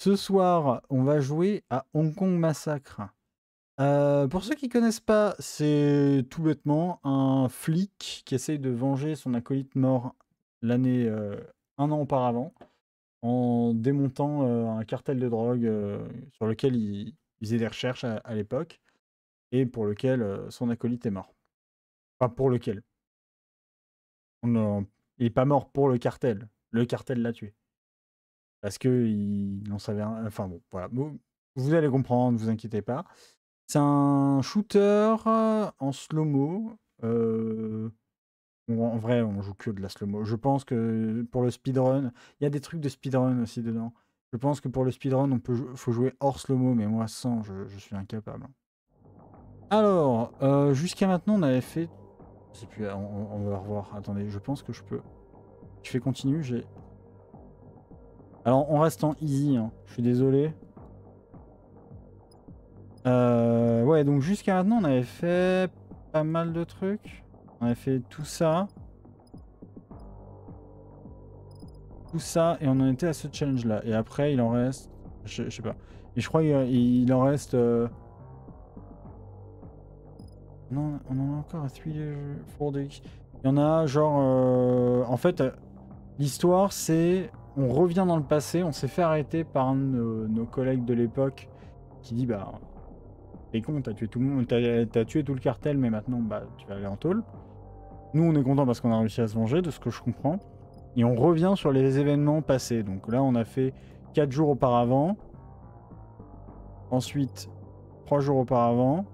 Ce soir, on va jouer à Hong Kong Massacre. Pour ceux qui connaissent pas, c'est tout bêtement un flic qui essaye de venger son acolyte mort l'année un an auparavant en démontant un cartel de drogue sur lequel il faisait des recherches à l'époque et pour lequel son acolyte est mort. Enfin, pour lequel. Il est pas mort pour le cartel. Le cartel l'a tué. Parce qu'il en savait un. Enfin bon, voilà. Vous allez comprendre, ne vous inquiétez pas. C'est un shooter en slow-mo. En vrai, on joue que de la slow-mo. Je pense que pour le speedrun, il y a des trucs de speedrun aussi dedans. Je pense que pour le speedrun, faut jouer hors slow-mo, mais moi sans, je suis incapable. Alors, jusqu'à maintenant, on avait fait... Je sais plus, on va revoir. Attendez, je pense que je peux... Je fais continue, j'ai... Alors, on reste en easy, hein. Je suis désolé. Ouais, donc jusqu'à maintenant, on avait fait pas mal de trucs. On avait fait tout ça. Tout ça, et on en était à ce challenge-là. Et après, il en reste... Je sais pas. Et je crois qu'il en reste... Non, on en a encore à 3 4 days. Il y en a genre... En fait, l'histoire, c'est... On revient dans le passé, on s'est fait arrêter par un de nos collègues de l'époque qui dit, bah... T'es con, t'as tué tout le monde, t'as tué tout le cartel, mais maintenant, bah, tu vas aller en tôle. Nous, on est content parce qu'on a réussi à se venger, de ce que je comprends. Et on revient sur les événements passés. Donc là, on a fait 4 jours auparavant. Ensuite, 3 jours auparavant.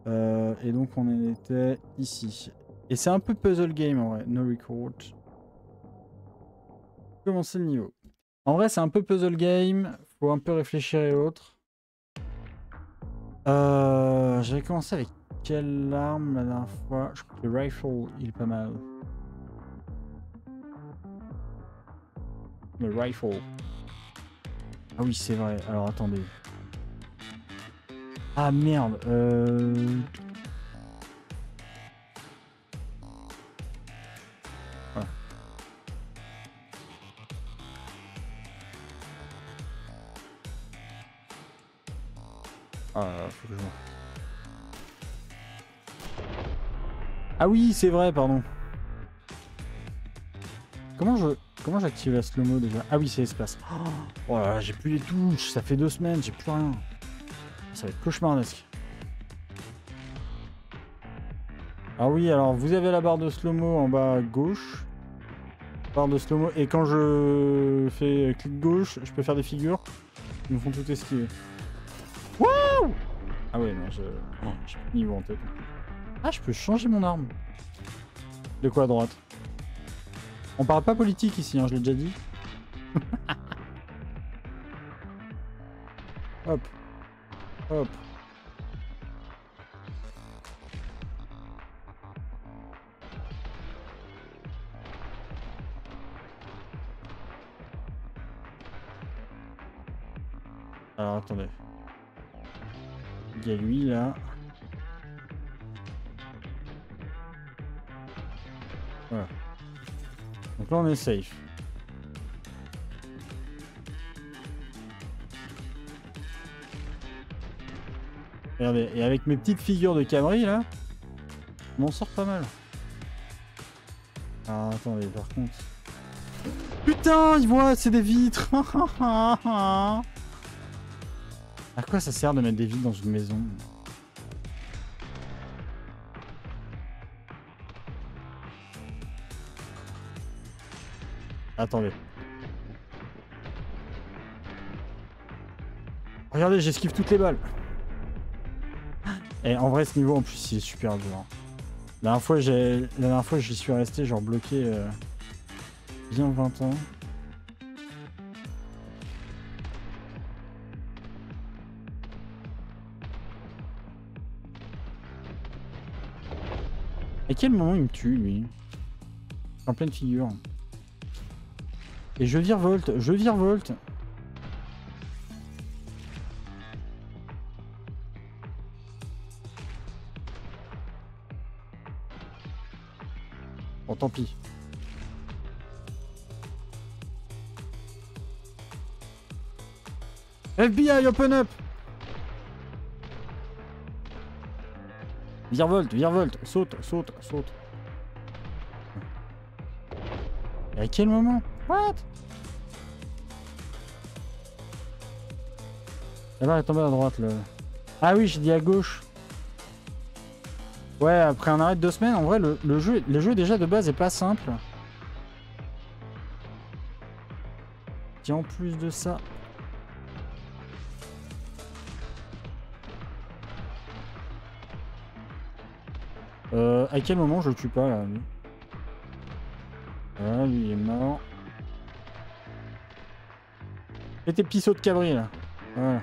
Et donc, on était ici. Et c'est un peu puzzle game, en vrai. No record. Commencer le niveau. En vrai, c'est un peu puzzle game. Faut un peu réfléchir et autres. J'avais commencé avec quelle arme la dernière fois? Je crois que le rifle, il est pas mal. Le rifle. Ah oui, c'est vrai. Alors, attendez. Ah, merde. Voilà. Ah, faut que je... Ah oui, c'est vrai, pardon. Comment j'active la slow-mo déjà? Ah oui, c'est l'espace. Oh là là, j'ai plus les touches, ça fait 2 semaines, j'ai plus rien. Ça va être cauchemardesque. Ah oui, alors vous avez la barre de slow-mo en bas à gauche. Barre de slow-mo, et quand je fais clic gauche, je peux faire des figures qui me font tout esquiver. Wouh! Ah ouais, non, j'ai plus de niveau en tête. Ah, je peux changer mon arme. De quoi à droite? On parle pas politique ici, hein, je l'ai déjà dit. Hop. Hop. Alors attendez. Il y a lui là. Voilà. Donc là on est safe. Regardez, et avec mes petites figures de cabri là, on m'en sort pas mal. Alors attendez, par contre... Putain, il voit, c'est des vitres. À quoi ça sert de mettre des vitres dans une maison? Attendez. Regardez, j'esquive toutes les balles. Et en vrai, ce niveau, en plus, il est super dur. La dernière fois, j'y suis resté genre bloqué bien 20 ans. À quel moment il me tue, lui? En pleine figure. Et je virevolte. Bon, tant pis. FBI, open up! Virevolte, virevolte, saute, saute, saute. Et à quel moment? What? Là-bas, elle est tombée à droite, là. Ah oui, j'ai dit à gauche. Ouais, après un arrêt de 2 semaines, en vrai, le jeu déjà de base est pas simple. Et en plus de ça... à quel moment je le tue pas, là, lui? Ah, lui, il est mort. Et tes petits sauts de cabri, là. Voilà.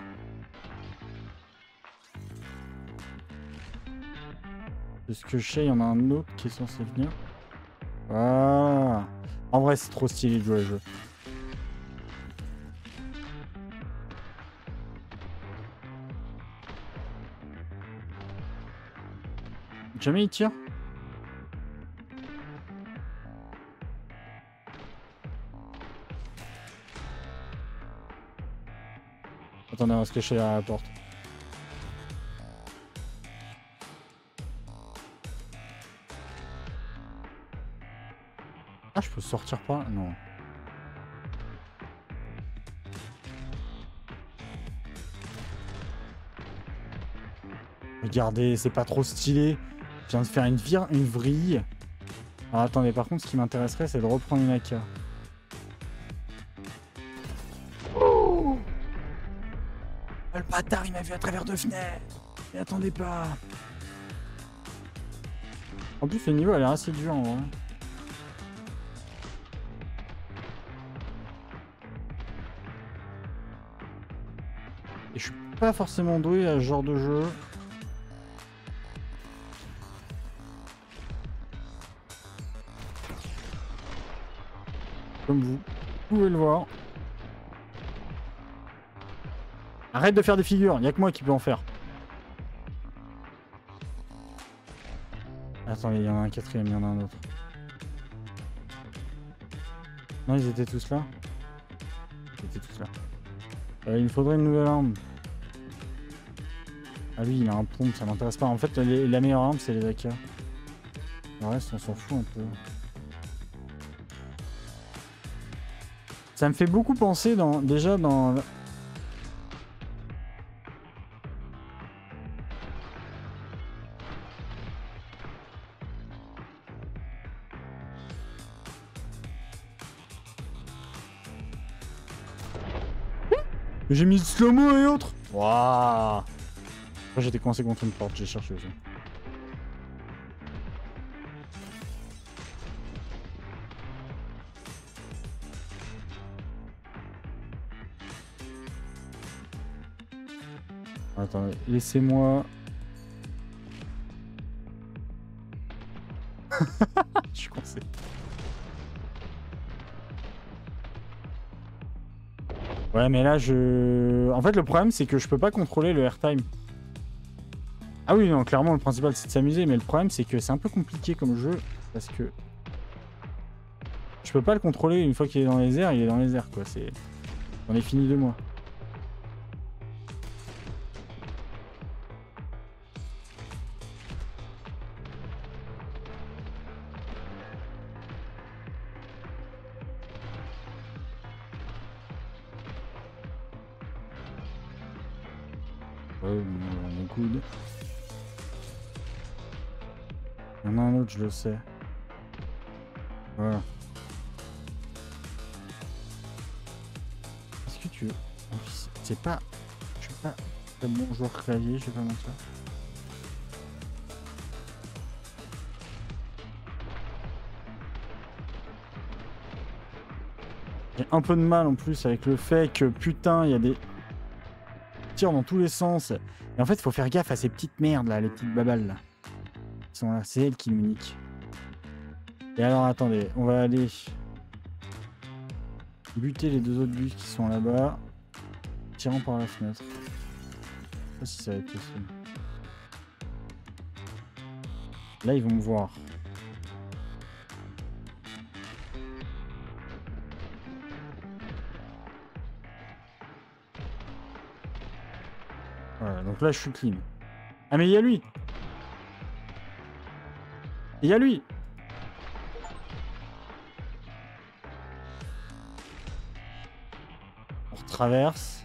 De ce que je sais, il y en a un autre qui est censé venir. Voilà. En vrai, c'est trop stylé de jouer à ce jeu. Jamais il tire. Attendez, on va se cacher derrière la porte. Ah, je peux sortir par là? Non. Regardez, c'est pas trop stylé. Je viens de faire une vrille. Alors attendez, par contre, ce qui m'intéresserait, c'est de reprendre une AK. Oh, le bâtard, il m'a vu à travers 2 fenêtres. Mais attendez pas. En plus, le niveau a l'air assez dur en vrai. Et je suis pas forcément doué à ce genre de jeu. Comme vous pouvez le voir. Arrête de faire des figures, y'a que moi qui peux en faire. Attends, il y en a un quatrième, il y en a un autre. Non, ils étaient tous là. Ils étaient tous là. Il me faudrait une nouvelle arme. Ah lui, il a un pompe, ça m'intéresse pas. En fait, la meilleure arme, c'est les AK. Le reste, on s'en fout un peu. Ça me fait beaucoup penser déjà dans... J'ai mis le slow-mo et autres. Waouh. Après, j'étais coincé contre une porte, j'ai cherché aussi. Attendez, laissez-moi... Je suis coincé. Ouais, mais là, En fait, le problème, c'est que je peux pas contrôler le airtime. Ah oui, non, clairement, le principal, c'est de s'amuser, mais le problème, c'est que c'est un peu compliqué comme jeu, parce que... Je peux pas le contrôler une fois qu'il est dans les airs, il est dans les airs, quoi. On est fini de moi. Ouais, on est good. Il y en a un autre, je le sais. Voilà. Est-ce que tu... C'est pas... Je suis pas un bon joueur clavier, je sais pas mentir. J'ai un peu de mal en plus avec le fait que putain, il y a des tirs dans tous les sens. Et en fait, il faut faire gaffe à ces petites merdes là, les petites babales là. Ils sont là, c'est elles qui me niquent. Et alors attendez, on va aller buter les 2 autres bus qui sont là-bas. Tirant par la fenêtre. Je sais pas si ça va être possible. Là, ils vont me voir. Voilà, donc là je suis clean. Ah mais il y a lui. Il y a lui. On retraverse.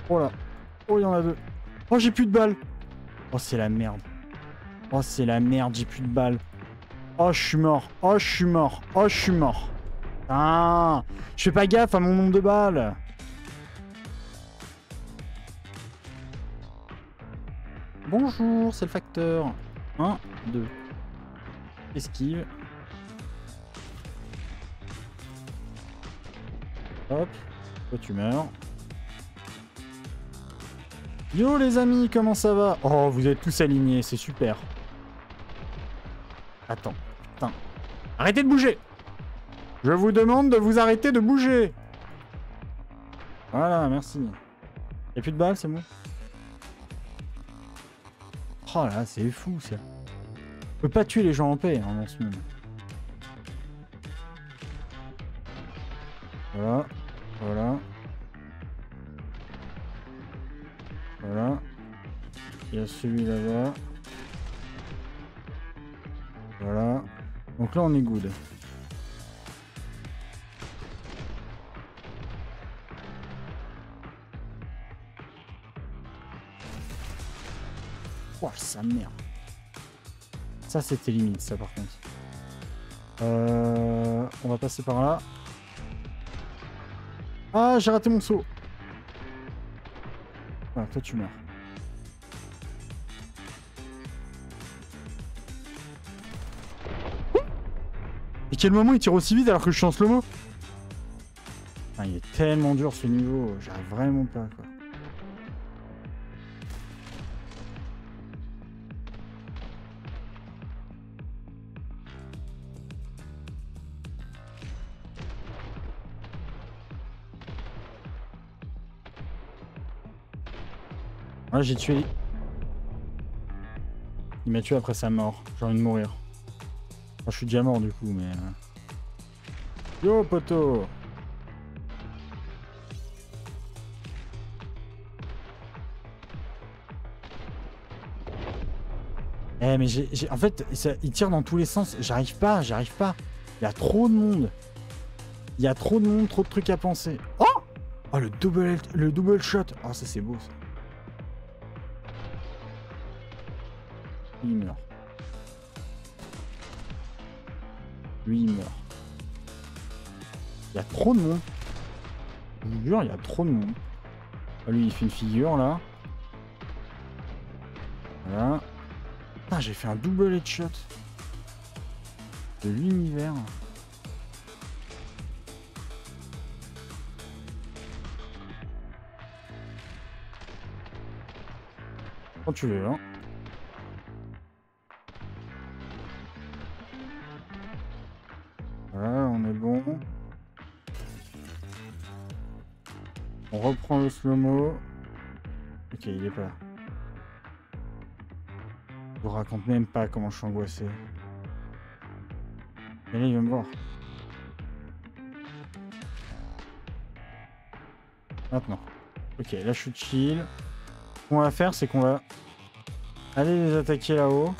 Oh là. Oh, il y en a deux. Oh, j'ai plus de balles. Oh, c'est la merde. Oh, c'est la merde, j'ai plus de balles. Oh, je suis mort. Oh, je suis mort. Oh, je suis mort. Ah, je fais pas gaffe à mon nombre de balles. Bonjour, c'est le facteur. 1, 2. Esquive. Hop. Toi, tu meurs. Yo les amis, comment ça va? Oh, vous êtes tous alignés, c'est super. Attends, putain. Arrêtez de bouger! Je vous demande de vous arrêter de bouger! Voilà, merci. Y'a plus de balles, c'est bon? Oh là, c'est fou ça. On peut pas tuer les gens en paix hein, dans ce monde. Voilà, voilà. Voilà. Il y a celui là-bas. Voilà. Donc là, on est good. Oh, sa mère. Ça, c'était limite, ça, par contre. On va passer par là. Ah, j'ai raté mon saut. Voilà, toi, tu meurs. Et quel moment il tire aussi vite alors que je suis en slow-mo? Ah, il est tellement dur ce niveau, j'arrive vraiment pas quoi. Ouais, j'ai tué. Il m'a tué après sa mort. J'ai envie de mourir. Enfin, je suis déjà mort du coup, mais... Yo, poteau! Eh, mais en fait, il tire dans tous les sens. J'arrive pas, j'arrive pas. Il y a trop de monde. Il y a trop de monde, trop de trucs à penser. Oh! Oh, le double shot. Oh, ça, c'est beau, ça. Il meurt. Lui, il meurt. Il y a trop de monde. Je vous jure, il y a trop de monde. Ah, lui, il fait une figure, là. Voilà. Putain, j'ai fait un double headshot. De l'univers. Quand tu veux, hein. Voilà, on est bon. On reprend le slow-mo. Ok, il est pas là. Je vous raconte même pas comment je suis angoissé. Et là, il va me voir. Maintenant. Ok, là, je suis chill. Ce qu'on va faire, c'est qu'on va aller les attaquer là-haut.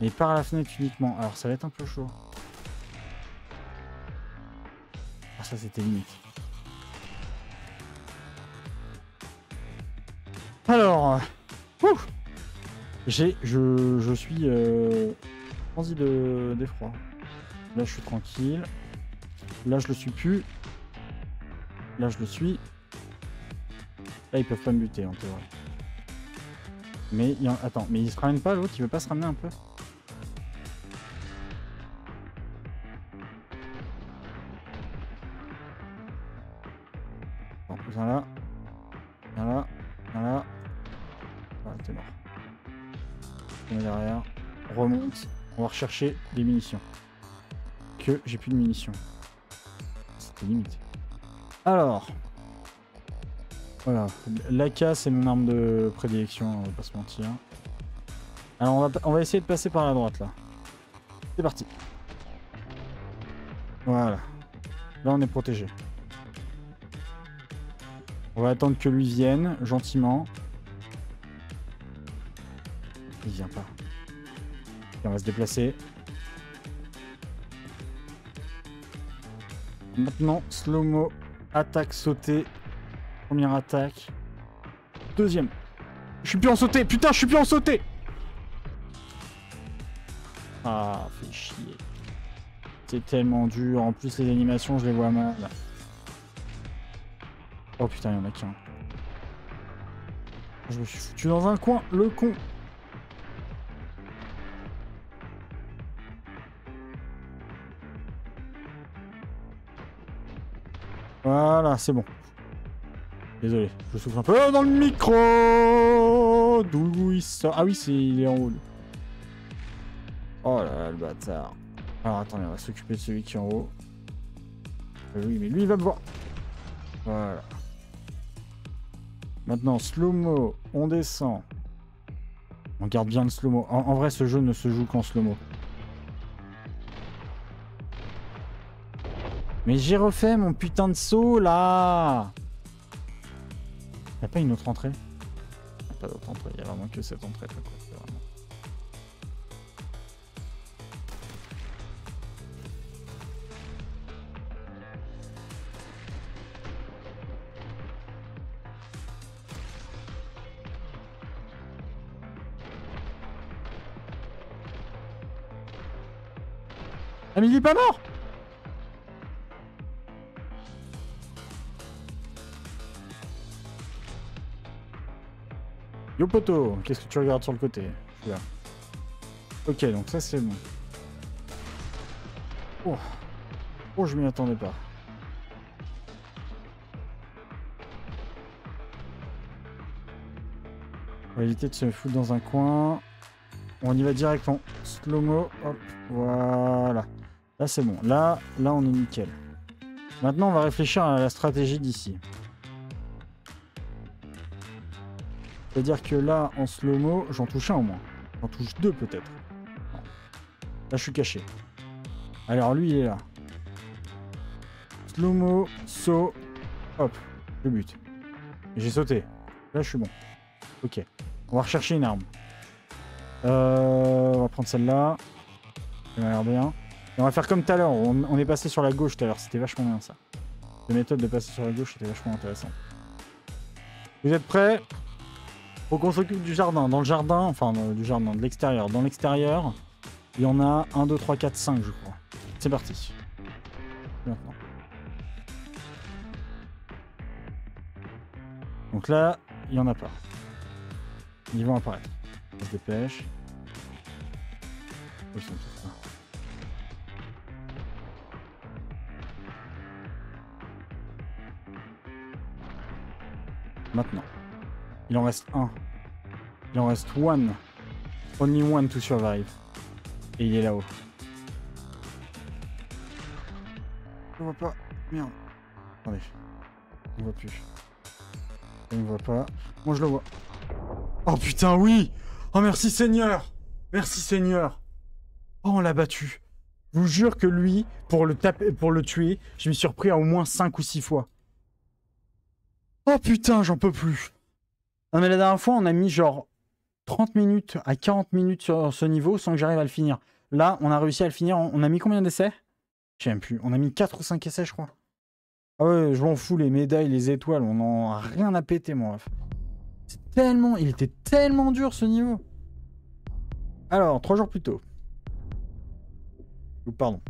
Mais par la fenêtre uniquement. Alors, ça va être un peu chaud. Ah, ça, c'était limite. Alors... Je suis transi d'effroi. Là, je suis tranquille. Là, je le suis plus. Là, je le suis. Là, ils peuvent pas me buter, en théorie. Mais, attends, mais il se ramène pas, l'autre? Il veut pas se ramener un peu? Bon, viens là. Viens là. Viens là. Voilà, t'es mort. On est derrière. On remonte. On va rechercher des munitions. Que j'ai plus de munitions. C'était limite. Alors. Voilà. L'AK, c'est mon arme de prédilection, on va pas se mentir. Alors, on va essayer de passer par la droite, là. C'est parti. Voilà. Là, on est protégé. On va attendre que lui vienne, gentiment. Il vient pas. Et on va se déplacer. Maintenant, slow-mo, attaque, sauter. Première attaque. Deuxième. Je suis plus en sauté, putain, je suis plus en sauté. Ah, fait chier. C'est tellement dur. En plus, les animations, je les vois mal. Oh putain, il y en a qu'un. Je me suis foutu dans un coin, le con. Voilà, c'est bon. Désolé, je souffle un peu dans le micro. D'où il sort? Ah oui, il est en haut. Lui. Oh là là, le bâtard. Alors attendez, on va s'occuper de celui qui est en haut. Oui, mais lui, il va me voir. Voilà. Maintenant, slow-mo, on descend. On garde bien le slow-mo. En vrai, ce jeu ne se joue qu'en slow-mo. Mais j'ai refait mon putain de saut, là. Y'a pas une autre entrée? Pas d'autre entrée, y'a vraiment que cette entrée. Quoi. Vraiment... Ah mais il est pas mort! Yo poto, qu'est-ce que tu regardes sur le côté? Là. Ok, donc ça c'est bon. Oh, oh je m'y attendais pas. On va éviter de se foutre dans un coin. On y va direct en slow-mo. Hop, voilà. Là c'est bon. Là on est nickel. Maintenant on va réfléchir à la stratégie d'ici. C'est-à-dire que là, en slow-mo, j'en touche un au moins. J'en touche deux peut-être. Là, je suis caché. Alors, lui, il est là. Slow-mo, saut. Hop, le but. J'ai sauté. Là, je suis bon. Ok. On va rechercher une arme. On va prendre celle-là. Ça m'a l'air bien. Et on va faire comme tout à l'heure. On est passé sur la gauche tout à l'heure. C'était vachement bien, ça. La méthode de passer sur la gauche, c'était vachement intéressant. Vous êtes prêts ? Faut qu'on s'occupe du jardin. Dans le jardin, enfin du jardin, de l'extérieur. Dans l'extérieur, il y en a 1, 2, 3, 4, 5 je crois. C'est parti. Maintenant. Donc là, il n'y en a pas. Ils vont apparaître. On se dépêche. Ils sont tous là. Maintenant. Il en reste un. Il en reste one. Only one to survive. Et il est là-haut. Je vois pas. Merde. Attendez. On voit plus. On ne voit pas. Moi je le vois. Oh putain oui. Oh merci Seigneur. Merci Seigneur. Oh on l'a battu. Je vous jure que lui, pour le taper, pour le tuer, je m'y suis repris à au moins 5 ou 6 fois. Oh putain, j'en peux plus. Non mais la dernière fois, on a mis genre 30 minutes à 40 minutes sur ce niveau sans que j'arrive à le finir. Là, on a réussi à le finir. On a mis combien d'essais? Je sais même plus. On a mis 4 ou 5 essais, je crois. Ah ouais, je m'en fous, les médailles, les étoiles, on en a rien à péter, moi. C'est tellement... Il était tellement dur, ce niveau. Alors, 3 jours plus tôt. Pardon.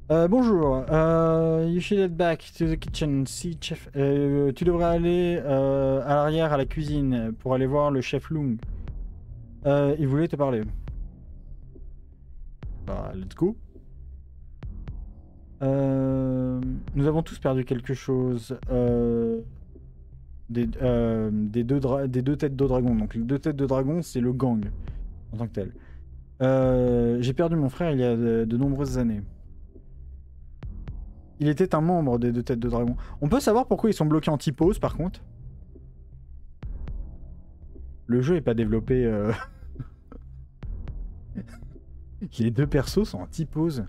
Bonjour. You should head back to the kitchen. See chef. Tu devrais aller à l'arrière à la cuisine pour aller voir le chef Lung. Il voulait te parler. Bah, let's go. Nous avons tous perdu quelque chose. Des deux têtes de dragon. Donc les deux têtes de dragon, c'est le gang en tant que tel. J'ai perdu mon frère il y a de nombreuses années. Il était un membre des deux têtes de dragon. On peut savoir pourquoi ils sont bloqués en T-pose par contre? Le jeu est pas développé... Les deux persos sont en T-pose.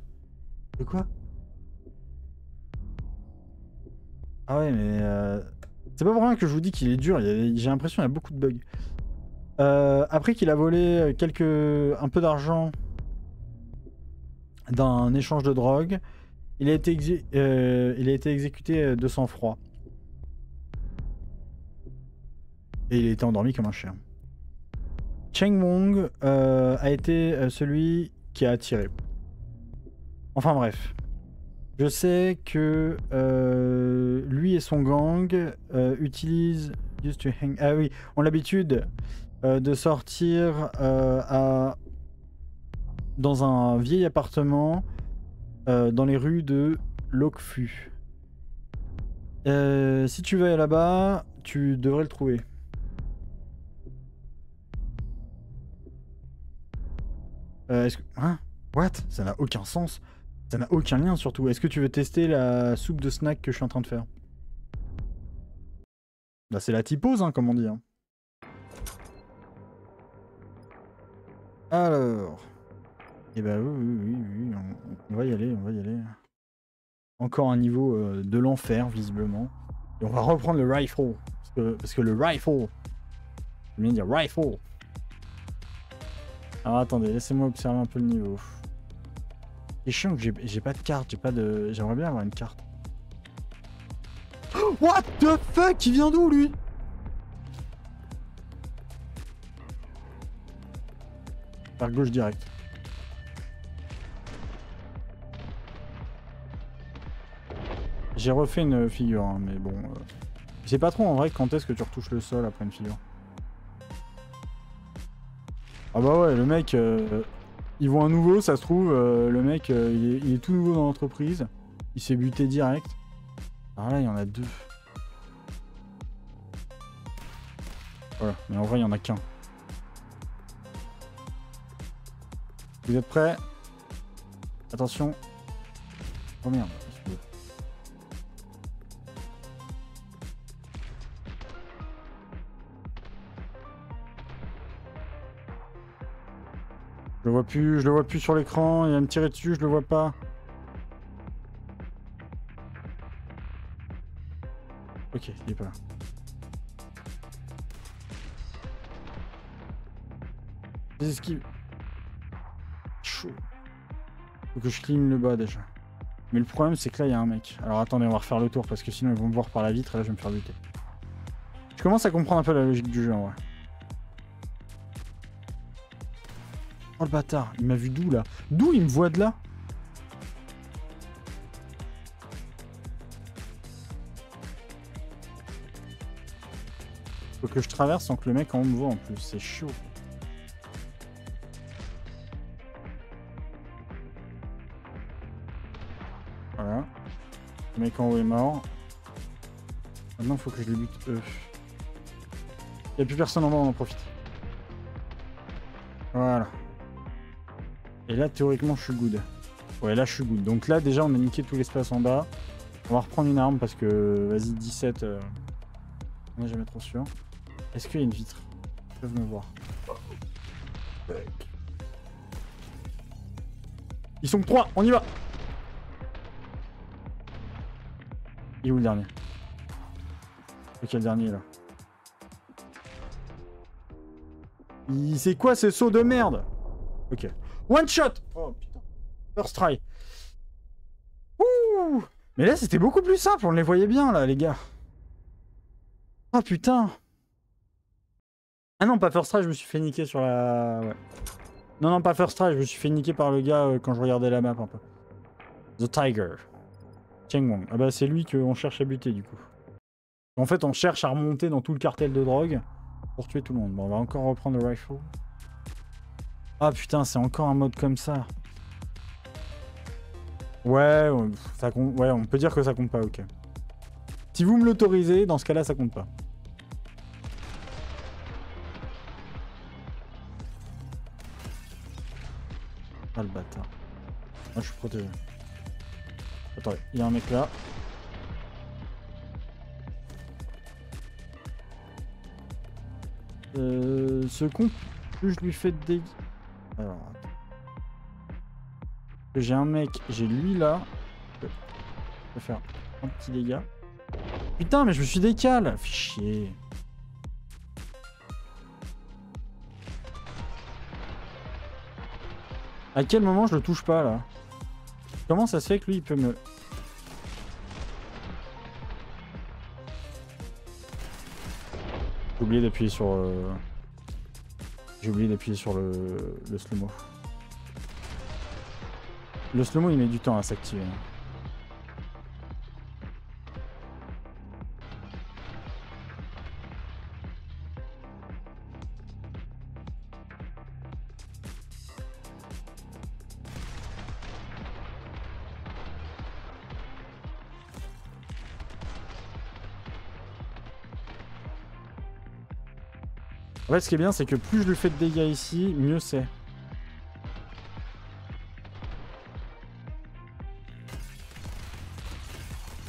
De quoi? Ah ouais mais... C'est pas pour rien que je vous dis qu'il est dur, j'ai l'impression qu'il y a beaucoup de bugs. Après qu'il a volé un peu d'argent d'un échange de drogue, il a été exécuté de sang-froid. Et il a été endormi comme un chien. Cheng Wong a été celui qui a tiré. Enfin bref. Je sais que lui et son gang utilisent... Ah oui, ont l'habitude de sortir dans un vieil appartement dans les rues de Lokfu. Si tu vas là-bas, tu devrais le trouver. Est-ce que... Hein? What? Ça n'a aucun sens. Ça n'a aucun lien surtout. Est-ce que tu veux tester la soupe de snack que je suis en train de faire? Bah c'est la typose, hein, comme on dit. Hein. Alors... Eh bah oui, on va y aller, Encore un niveau de l'enfer, visiblement. Et on va reprendre le rifle. Parce que le rifle... Je viens de dire rifle. Alors attendez, laissez-moi observer un peu le niveau. C'est chiant que j'ai pas de carte, J'aimerais bien avoir une carte. What the fuck? Il vient d'où lui? Par gauche direct. J'ai refait une figure, hein, mais bon... Je sais pas trop en vrai quand est-ce que tu retouches le sol après une figure. Ah bah ouais, le mec... Ils voient un nouveau, ça se trouve, le mec, il est tout nouveau dans l'entreprise. Il s'est buté direct. Alors là, il y en a deux. Voilà, mais en vrai, il y en a qu'un. Vous êtes prêts? Attention. Oh merde. Je le vois plus sur l'écran, il va me tirer dessus, je le vois pas. Ok, il est pas là. Les esquives. Chaud. Faut que je clean le bas déjà. Mais le problème c'est que là il y a un mec. Alors attendez, on va refaire le tour parce que sinon ils vont me voir par la vitre et là je vais me faire buter. Je commence à comprendre un peu la logique du jeu en vrai. Oh le bâtard, il m'a vu d'où là? D'où il me voit de là? Faut que je traverse sans que le mec en me voit en plus, c'est chaud. Voilà. Le mec en haut est mort. Maintenant faut que je les bute eux. Il n'y a plus personne en bas, on en profite. Voilà. Et là, théoriquement, je suis good. Ouais, là, je suis good. Donc là, déjà, on a niqué tout l'espace en bas. On va reprendre une arme parce que, vas-y, 17... On n'est jamais trop sûr. Est-ce qu'il y a une vitre? Ils peuvent me voir. Ils sont que 3, on y va! Il est où le dernier? Ok, le dernier, là. C'est quoi ces sauts de merde? Ok. One shot! Oh putain. First try. Ouh! Mais là c'était beaucoup plus simple, on les voyait bien là les gars. Oh putain. Ah non, pas first try, je me suis fait niquer sur la... Ouais. Non, pas first try, je me suis fait niquer par le gars quand je regardais la map un peu. The Tiger. Cheng Wong. Ah bah c'est lui qu'on cherche à buter du coup. En fait on cherche à remonter dans tout le cartel de drogue pour tuer tout le monde. Bon, on va encore reprendre le rifle. Ah putain, c'est encore un mode comme ça. Ouais, ça compte, ouais, on peut dire que ça compte pas, ok. Si vous me l'autorisez, dans ce cas-là, ça compte pas. Ah le bâtard. Moi je suis protégé. Attendez, il y a un mec là. Ce con, plus je lui fais de dégâts. Alors, attends. J'ai un mec, j'ai lui là. Je vais faire un petit dégât. Putain, mais je me suis décalé. Fais chier. À quel moment je le touche pas, là? Comment ça se fait que lui, il peut me... J'ai oublié d'appuyer sur... J'ai oublié d'appuyer sur le slow-mo. Le slow-mo, il met du temps à s'activer. En fait, ce qui est bien, c'est que plus je lui fais de dégâts ici, mieux c'est.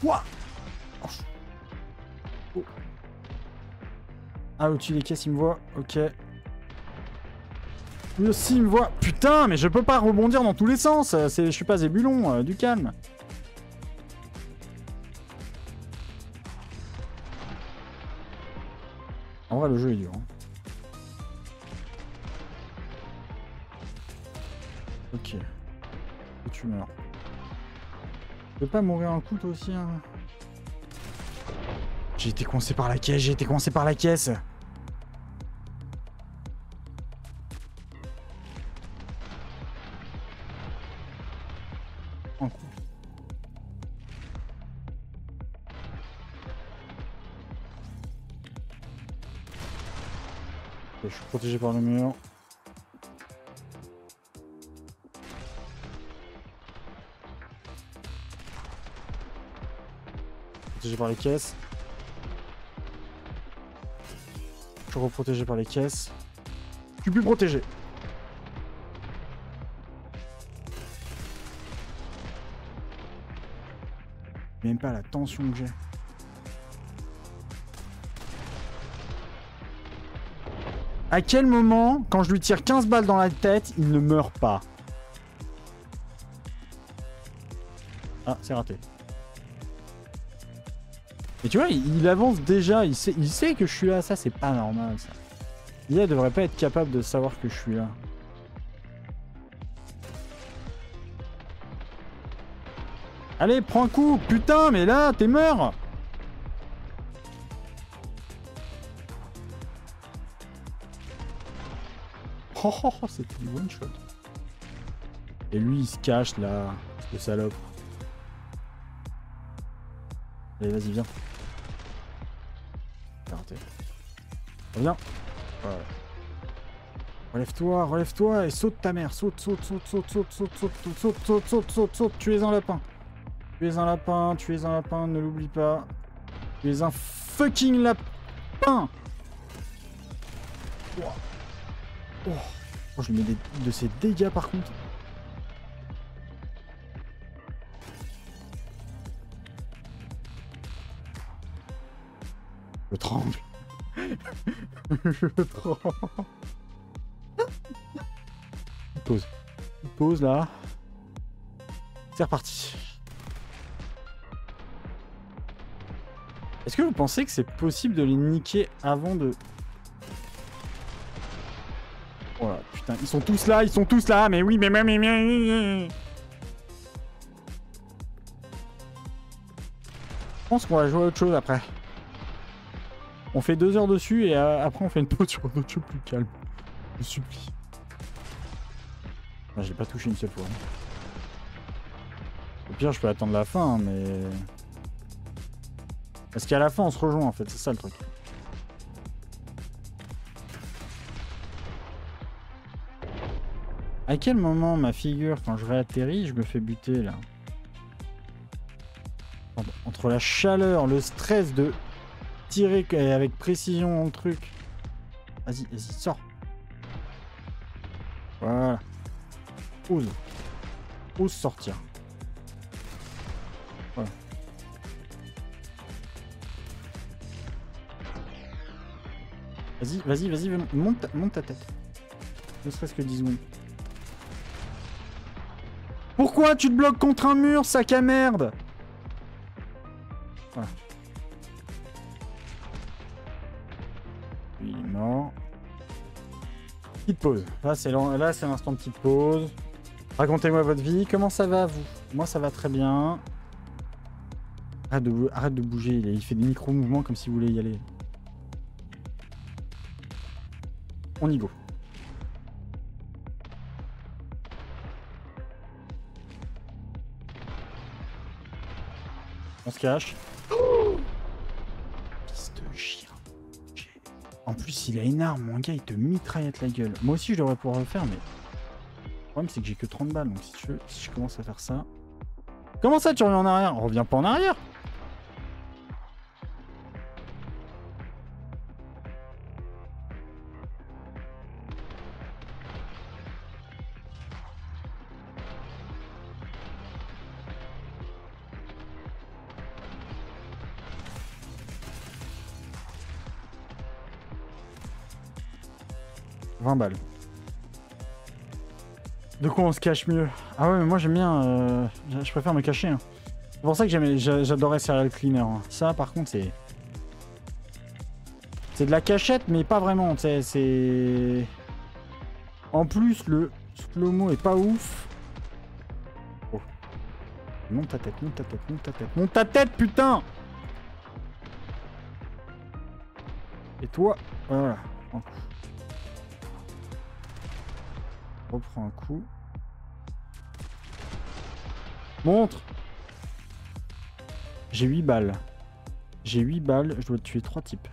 Ouah! Oh. Ah, au-dessus des caisses, il me voit. Ok. Lui aussi, il me voit. Putain, mais je peux pas rebondir dans tous les sens. Je suis pas Zébulon, du calme. En vrai, le jeu est dur. Hein. Ok. Et tu meurs. Tu peux pas mourir un coup toi aussi hein. J'ai été coincé par la caisse, j'ai été coincé par la caisse. Un coup. Ok, je suis protégé par le mur. Protégé par les caisses. Je suis reprotégé par les caisses. Je suis plus protégé. Même pas la tension que j'ai. À quel moment, quand je lui tire 15 balles dans la tête, il ne meurt pas? Ah, c'est raté. Mais tu vois, il avance déjà, il sait que je suis là, ça c'est pas normal ça. L'IA devrait pas être capable de savoir que je suis là. Allez, prends un coup, putain, mais là, t'es mort. Oh, oh, oh c'était du one shot. Et lui, il se cache là, ce salope. Allez, vas-y, viens. T'as raté. Reviens. Voilà. Relève-toi, relève-toi et saute ta mère. Saute, saute, saute, saute, saute, saute, saute, saute, saute, saute, saute, saute, saute. Tu es un lapin. Tu es un lapin, tu es un lapin, ne l'oublie pas. Tu es un fucking lapin. Oh, oh je lui mets de ces dégâts par contre. Je tremble. Je tremble. Pause. Pause là. C'est reparti. Est-ce que vous pensez que c'est possible de les niquer avant de... Oh là, putain, ils sont tous là, mais oui, mais... Je pense qu'on va jouer à autre chose après. On fait 2 heures dessus et après on fait une pause sur un autre jeu plus calme. Je vous supplie. Je l'ai pas touché une seule fois. Au pire, je peux attendre la fin, hein, mais... Parce qu'à la fin, on se rejoint en fait, c'est ça le truc. À quel moment ma figure, quand je réatterris, je me fais buter là? Entre la chaleur, le stress de tirer avec précision le truc. Vas-y, vas-y, sors. Voilà. Ose. Ose sortir. Voilà. Vas-y, vas-y, vas-y, monte ta tête. Ne serait-ce que 10 secondes. Pourquoi tu te bloques contre un mur, sac à merde? Voilà. lui il est mort. Petite pause. Là c'est l'instant de petite pause. Racontez-moi votre vie. Comment ça va vous? Moi ça va très bien. Arrête de bouger. Il fait des micro-mouvements comme si vous voulez y aller. On y go. On se cache. Oh, fils de chien. En plus, il a une arme, mon gars, il te mitraillette la gueule. Moi aussi, je devrais pouvoir le faire, mais... Le problème, c'est que j'ai que 30 balles, donc si je commence à faire ça... Comment ça, tu reviens en arrière? On revient pas en arrière. 20 balles. De quoi on se cache mieux? Ah ouais, mais moi j'aime bien... je préfère me cacher. Hein. C'est pour ça que j'adorais Serial Cleaner. Hein. Ça, par contre, c'est... C'est de la cachette, mais pas vraiment. C'est... En plus, le slow-mo est pas ouf. Oh. Monte ta tête, monte ta tête, monte ta tête. Monte ta tête, putain! Et toi, voilà. Reprends un coup. Montre! J'ai 8 balles. J'ai 8 balles, je dois tuer 3 types.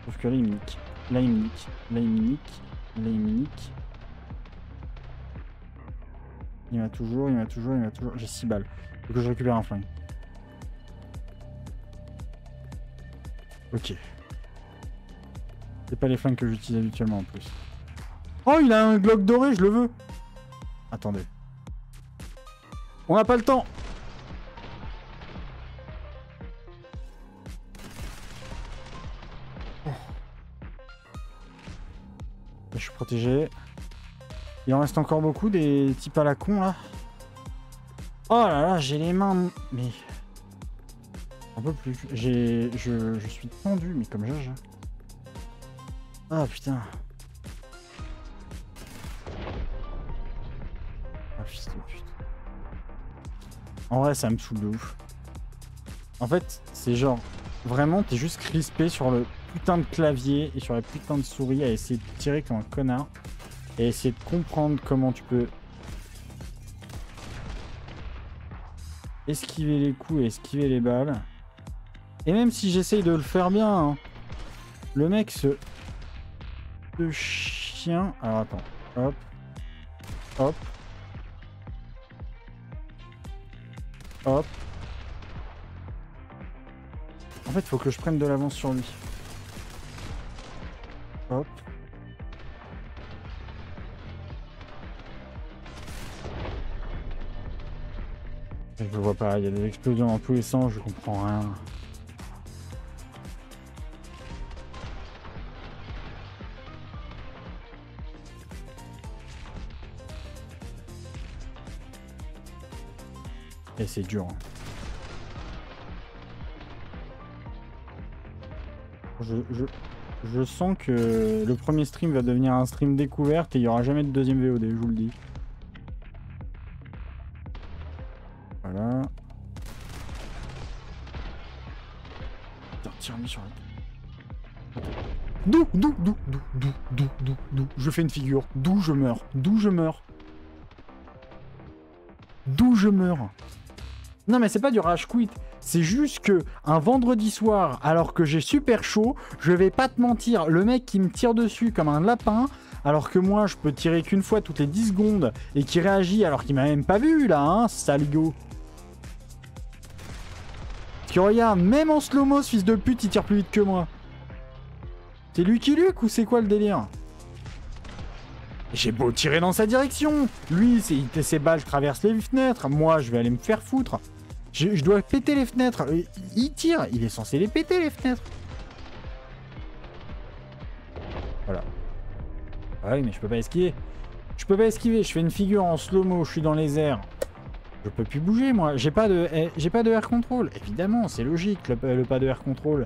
Sauf que là il me nique. Là il me nique. Là il me nique. Là il me nique. Il m'a toujours, il m'a toujours, il m'a toujours. J'ai 6 balles. Faut que je récupère un flingue. Ok. C'est pas les flingues que j'utilise habituellement en plus. Oh, il a un Glock doré, je le veux. Attendez. On n'a pas le temps. Oh. Je suis protégé. Il en reste encore beaucoup des types à la con là. Oh là là, j'ai les mains... Mais... Un peu plus. Je suis tendu, mais comme Jaja. Ah putain. Ah fils de pute. En vrai, ça me saoule de ouf. En fait, c'est genre... Vraiment, t'es juste crispé sur le putain de clavier et sur la putain de souris à essayer de tirer comme un connard. Et essayer de comprendre comment tu peux... esquiver les coups et esquiver les balles. Et même si j'essaye de le faire bien, hein, le mec se... de chien... Alors attends, hop, hop, hop. En fait, il faut que je prenne de l'avance sur lui. Hop. Je le vois pas, il y a des explosions dans tous les sens, je comprends rien. Et c'est dur. Je sens que le premier stream va devenir un stream découverte et il n'y aura jamais de deuxième VOD, je vous le dis. Voilà. Putain, tire-lui sur la tête. D'où je fais une figure. D'où je meurs. D'où je meurs. D'où je meurs. Non mais c'est pas du rage quit, c'est juste que un vendredi soir, alors que j'ai super chaud, je vais pas te mentir, le mec qui me tire dessus comme un lapin, alors que moi je peux tirer qu'une fois toutes les 10 secondes et qui réagit alors qu'il m'a même pas vu là, hein, saligo. Parce que regarde, même en slow-mo, ce fils de pute, il tire plus vite que moi. C'est Lucky Luke ou c'est quoi le délire? J'ai beau tirer dans sa direction, lui, ses balles traversent les fenêtres, moi je vais aller me faire foutre. Je dois péter les fenêtres. Il tire, il est censé les péter les fenêtres. Voilà. Ah oui, mais je peux pas esquiver. Je peux pas esquiver, je fais une figure en slow-mo, je suis dans les airs. Je peux plus bouger, moi. J'ai pas de air control. Évidemment, c'est logique, le pas de air control.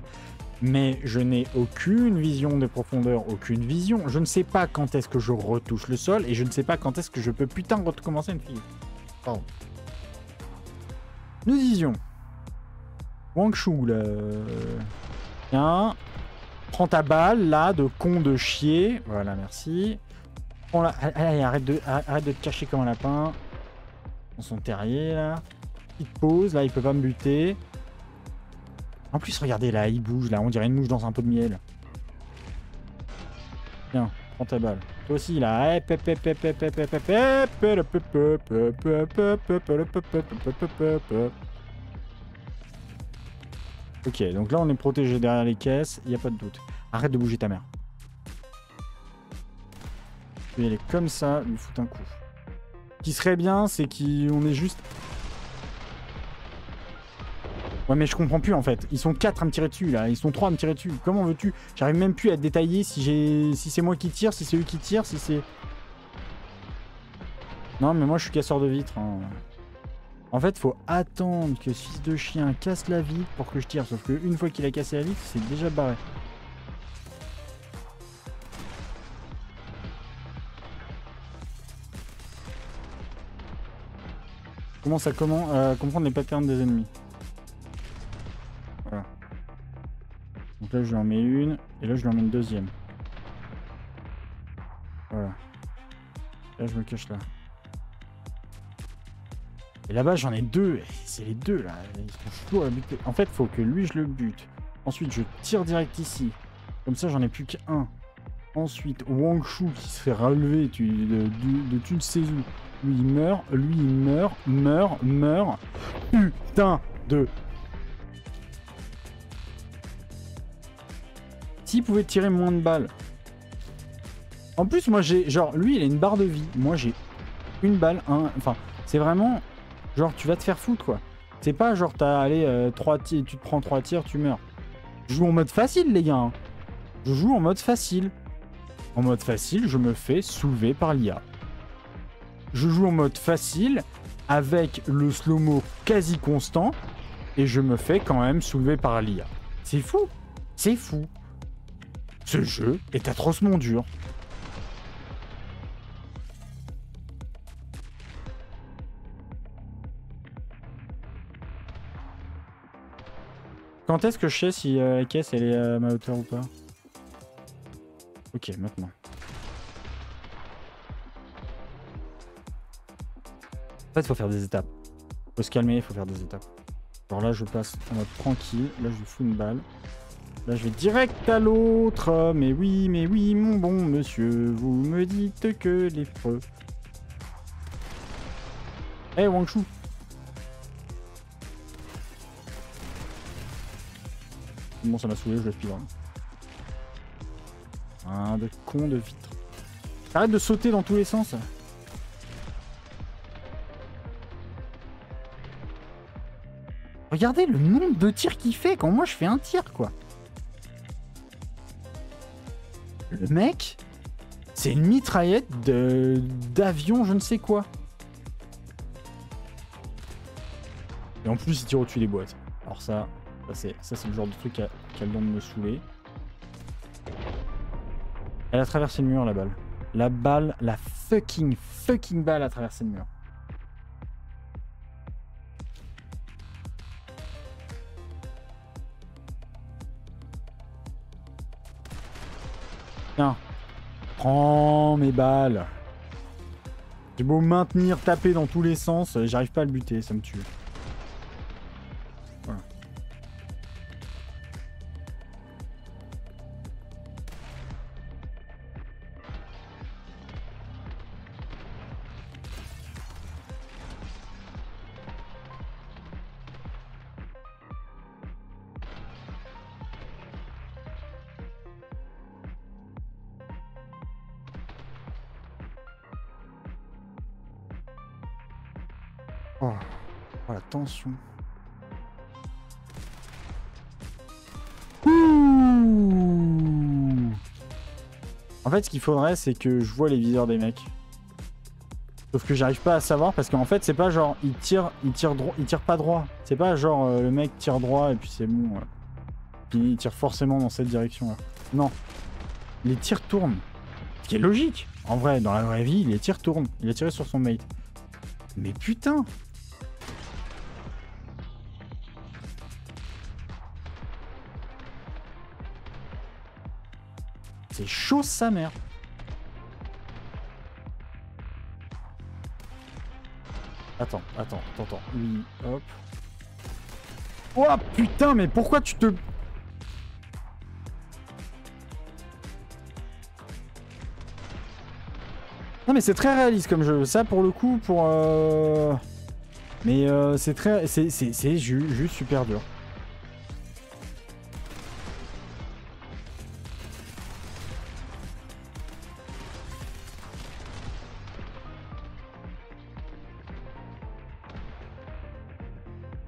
Mais je n'ai aucune vision des profondeurs, aucune vision. Je ne sais pas quand est-ce que je retouche le sol et je ne sais pas quand est-ce que je peux putain recommencer une fille. Pardon. Nous disions. Wang Shu, là. Tiens. Prends ta balle, là, de con de chier. Voilà, merci. Allez, arrête de te cacher comme un lapin. Dans son terrier, là. Petite pause, là, il peut pas me buter. En plus, regardez, là, il bouge, là. On dirait une mouche dans un pot de miel. Tiens, prends ta balle. Toi aussi, là. Ok, donc là, on est protégé derrière les caisses. Il n'y a pas de doute. Arrête de bouger ta mère. Je vais aller comme ça, lui foutre un coup. Ce qui serait bien, c'est qu'on est juste... Ouais, mais je comprends plus, en fait. Ils sont 4 à me tirer dessus, là. Ils sont 3 à me tirer dessus. Comment veux-tu? J'arrive même plus à détailler si c'est moi qui tire, si c'est eux qui tirent, si c'est... Non, mais moi, je suis casseur de vitres. Hein. En fait, faut attendre que ce fils de chien casse la vitre pour que je tire. Sauf qu'une fois qu'il a cassé la vitre, c'est déjà barré. Je commence à comprendre les patterns des ennemis. Voilà. Donc là, je lui en mets une. Et là, je lui en mets une deuxième. Voilà. Là, je me cache là. Et là-bas, j'en ai deux. C'est les deux, là. Ils sont chauds à buter. En fait, faut que lui, je le bute. Ensuite, je tire direct ici. Comme ça, j'en ai plus qu'un. Ensuite, Wang Shu qui se fait relever de tu ne sais où. Lui, il meurt. Lui, il meurt. Putain de... S'il pouvait tirer moins de balles. En plus, moi, j'ai... Genre, lui, il a une barre de vie. Moi, j'ai une balle. Enfin, c'est vraiment... Genre, tu vas te faire foutre, quoi. C'est pas genre, t'as allé 3 tirs, tu te prends 3 tirs, tu meurs. Je joue en mode facile, les gars. Hein. Je joue en mode facile. En mode facile, je me fais soulever par l'IA. Je joue en mode facile, avec le slow-mo quasi constant, et je me fais quand même soulever par l'IA. C'est fou. C'est fou. Ce jeu est atrocement dur. Quand est-ce que je sais si la caisse elle est à ma hauteur ou pas? Ok, maintenant. En fait, il faut faire des étapes. Faut se calmer, il faut faire des étapes. Alors là, je passe en mode tranquille. Là, je lui fous une balle. Là, je vais direct à l'autre. Mais oui, mon bon monsieur. Vous me dites que les preuves... Eh, Wang Shu. Bon, ça m'a saoulé, je laisse plus vraiment. Ah, de con de vitre. Arrête de sauter dans tous les sens. Regardez le nombre de tirs qu'il fait quand moi je fais un tir, quoi. Le mec, c'est une mitraillette d'avion, je ne sais quoi. Et en plus, il tire au-dessus des boîtes. Alors ça c'est le genre de truc qui a le don de me saouler. Elle a traversé le mur, la balle. La balle, la fucking balle a traversé le mur. Tiens, prends mes balles. J'ai beau maintenir, taper dans tous les sens, j'arrive pas à le buter, ça me tue. Voilà. Oh, la tension. Ouh. En fait, ce qu'il faudrait, c'est que je vois les viseurs des mecs. Sauf que j'arrive pas à savoir parce qu'en fait c'est pas genre il tire pas droit. C'est pas genre le mec tire droit et puis c'est bon. Puis il tire forcément dans cette direction là. Non. Les tirs tournent. Ce qui est logique. En vrai, dans la vraie vie, les tirs tournent. Il a tiré sur son mate. Mais putain. C'est chaud sa mère. Attends. Oui, hop. Oh putain, mais pourquoi tu te... Non mais c'est très réaliste comme jeu. Ça pour le coup, pour... Mais c'est très... C'est juste super dur.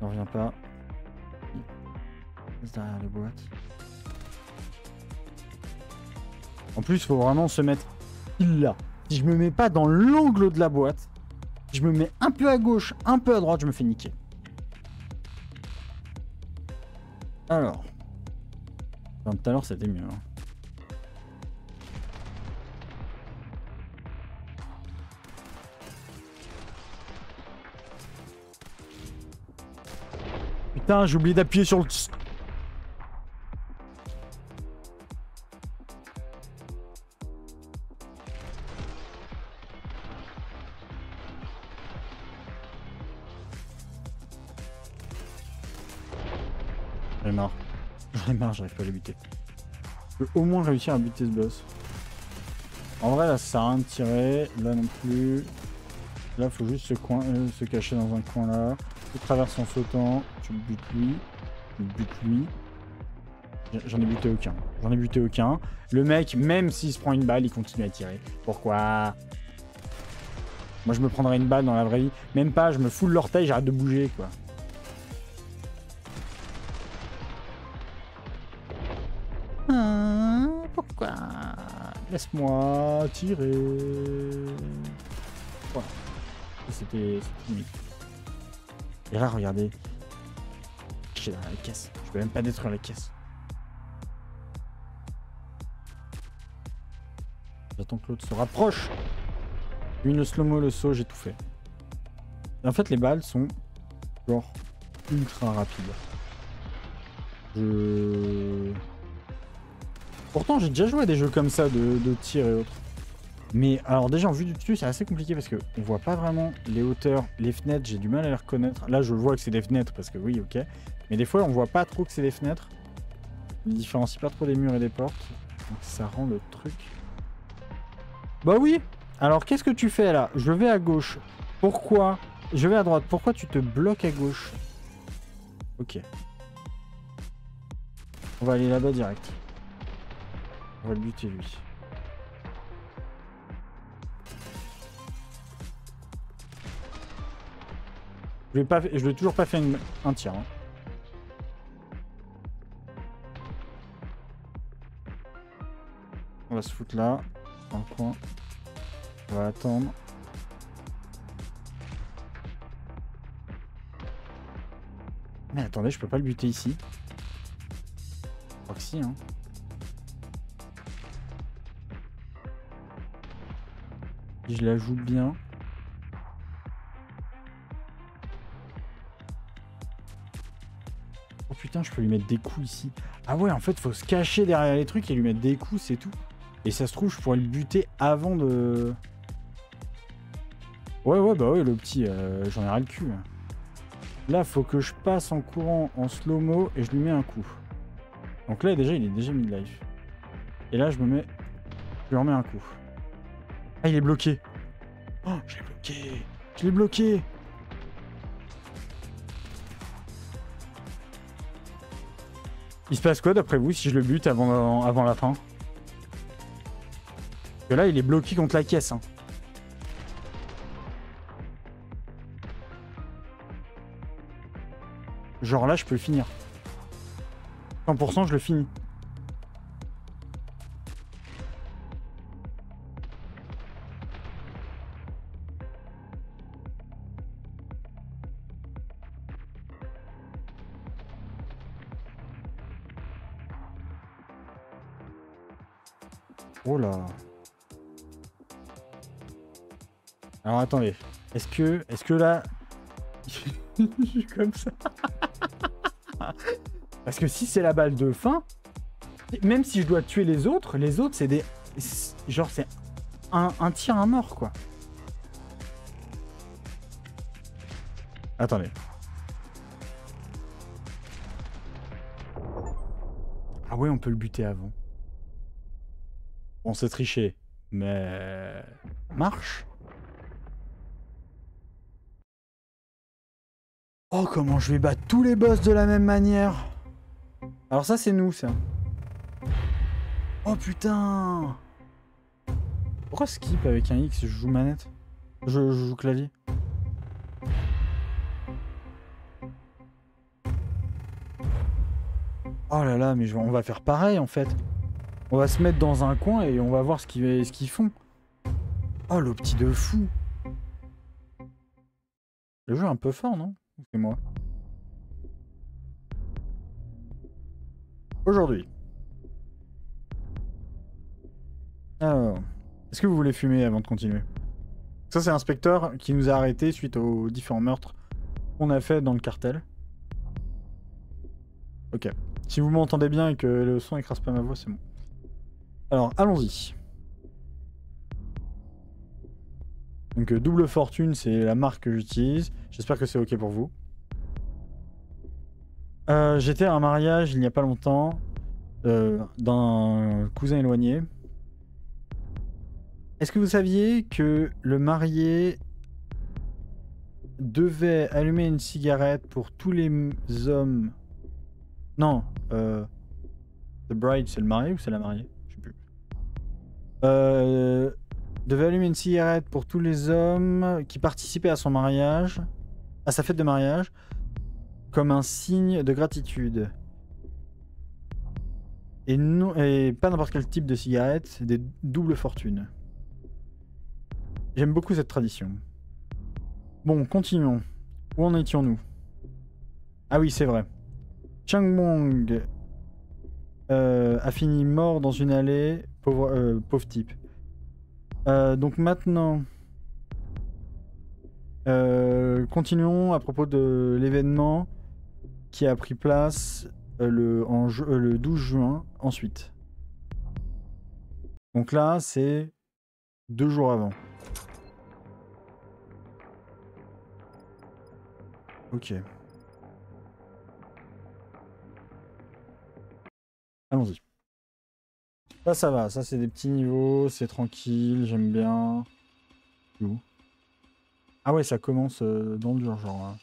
On revient pas. C'est derrière les boîtes. En plus, il faut vraiment se mettre là. Si je me mets pas dans l'angle de la boîte, je me mets un peu à gauche, un peu à droite, je me fais niquer. Alors. Enfin, tout à l'heure, c'était mieux. Hein. Putain, j'ai oublié d'appuyer sur le... J'en ai marre, j'arrive pas à le buter. Je peux au moins réussir à buter ce boss. En vrai, là, ça sert à rien de tirer. Là non plus. Là, faut juste se cacher dans un coin là. Tu traverses en sautant. Tu le butes lui. Tu le butes lui. J'en ai buté aucun. J'en ai buté aucun. Le mec, même s'il se prend une balle, il continue à tirer. Pourquoi? Moi, je me prendrais une balle dans la vraie vie. Même pas, je me fous de l'orteil, j'arrête de bouger, quoi. Pourquoi? Laisse-moi tirer. Voilà. C'était limite. Et là, regardez. Je suis dans la caisse. Je peux même pas détruire la caisse. J'attends que l'autre se rapproche. Une le slow-mo, le saut, j'ai tout fait. Et en fait, les balles sont genre ultra rapides. Pourtant, j'ai déjà joué à des jeux comme ça de tir et autres. Mais alors déjà en vue du dessus, c'est assez compliqué parce que on voit pas vraiment les hauteurs, les fenêtres, j'ai du mal à les reconnaître. Là, je vois que c'est des fenêtres parce que oui, ok. Mais des fois, on voit pas trop que c'est des fenêtres. On ne différencie pas trop des murs et des portes. Donc ça rend le truc... Bah oui. Alors, qu'est-ce que tu fais là? Je vais à gauche. Pourquoi? Je vais à droite. Pourquoi tu te bloques à gauche? Ok. On va aller là-bas direct. On va le buter lui. Je lui ai toujours pas fait un tir. Hein. On va se foutre là, dans le coin. On va attendre. Mais attendez, je peux pas le buter ici. Je crois que si, hein. Si je la joue bien. Oh putain, je peux lui mettre des coups ici. Ah ouais, en fait, faut se cacher derrière les trucs et lui mettre des coups, c'est tout. Et ça se trouve, je pourrais le buter avant de... Ouais, bah ouais, le petit, j'en ai ras le cul. Là, faut que je passe en courant en slow-mo et je lui mets un coup. Donc là, déjà, il est déjà mid-life. Et là, je lui remets un coup. Ah, il est bloqué. Oh, je l'ai bloqué. Je l'ai bloqué. Il se passe quoi d'après vous si je le bute avant la fin? Parce que là, il est bloqué contre la caisse. Hein. Genre là, je peux le finir. 100%, je le finis. Oh là. Alors attendez. Est-ce que là... Je suis comme ça. Parce que si c'est la balle de fin, même si je dois tuer les autres c'est des... Genre c'est un tir à mort quoi. Attendez. Ah ouais, on peut le buter avant. On s'est triché, mais... Marche. Oh, comment je vais battre tous les boss de la même manière. Alors ça, c'est nous, ça. Oh putain. Pourquoi skip avec un X? Je joue manette. Je joue clavier. Oh là là, mais on va faire pareil en fait. On va se mettre dans un coin et on va voir ce qu'ils font. Oh, le petit de fou. Le jeu est un peu fort, non? C'est moi. Aujourd'hui. Alors, est-ce que vous voulez fumer avant de continuer? Ça, c'est l'inspecteur qui nous a arrêtés suite aux différents meurtres qu'on a fait dans le cartel. Ok. Si vous m'entendez bien et que le son écrase pas ma voix, c'est bon. Alors, allons-y. Donc, double fortune, c'est la marque que j'utilise. J'espère que c'est ok pour vous. J'étais à un mariage il n'y a pas longtemps d'un cousin éloigné. Est-ce que vous saviez que le marié devait allumer une cigarette pour tous les hommes... Non, the bride c'est le marié ou c'est la mariée? Je sais plus. Devait allumer une cigarette pour tous les hommes qui participaient à son mariage, à sa fête de mariage, comme un signe de gratitude. Et, non, et pas n'importe quel type de cigarette, c'est des doubles fortunes. J'aime beaucoup cette tradition. Bon, continuons. Où en étions-nous? Ah oui, c'est vrai. Chang Mong a fini mort dans une allée. Pauvre type. Donc maintenant... continuons à propos de l'événement qui a pris place le 12 juin ensuite. Donc là, c'est 2 jours avant. Ok. Allons-y. Ça va. Ça, c'est des petits niveaux. C'est tranquille. J'aime bien. Où? Ah ouais, ça commence dans le dur, genre. Hein.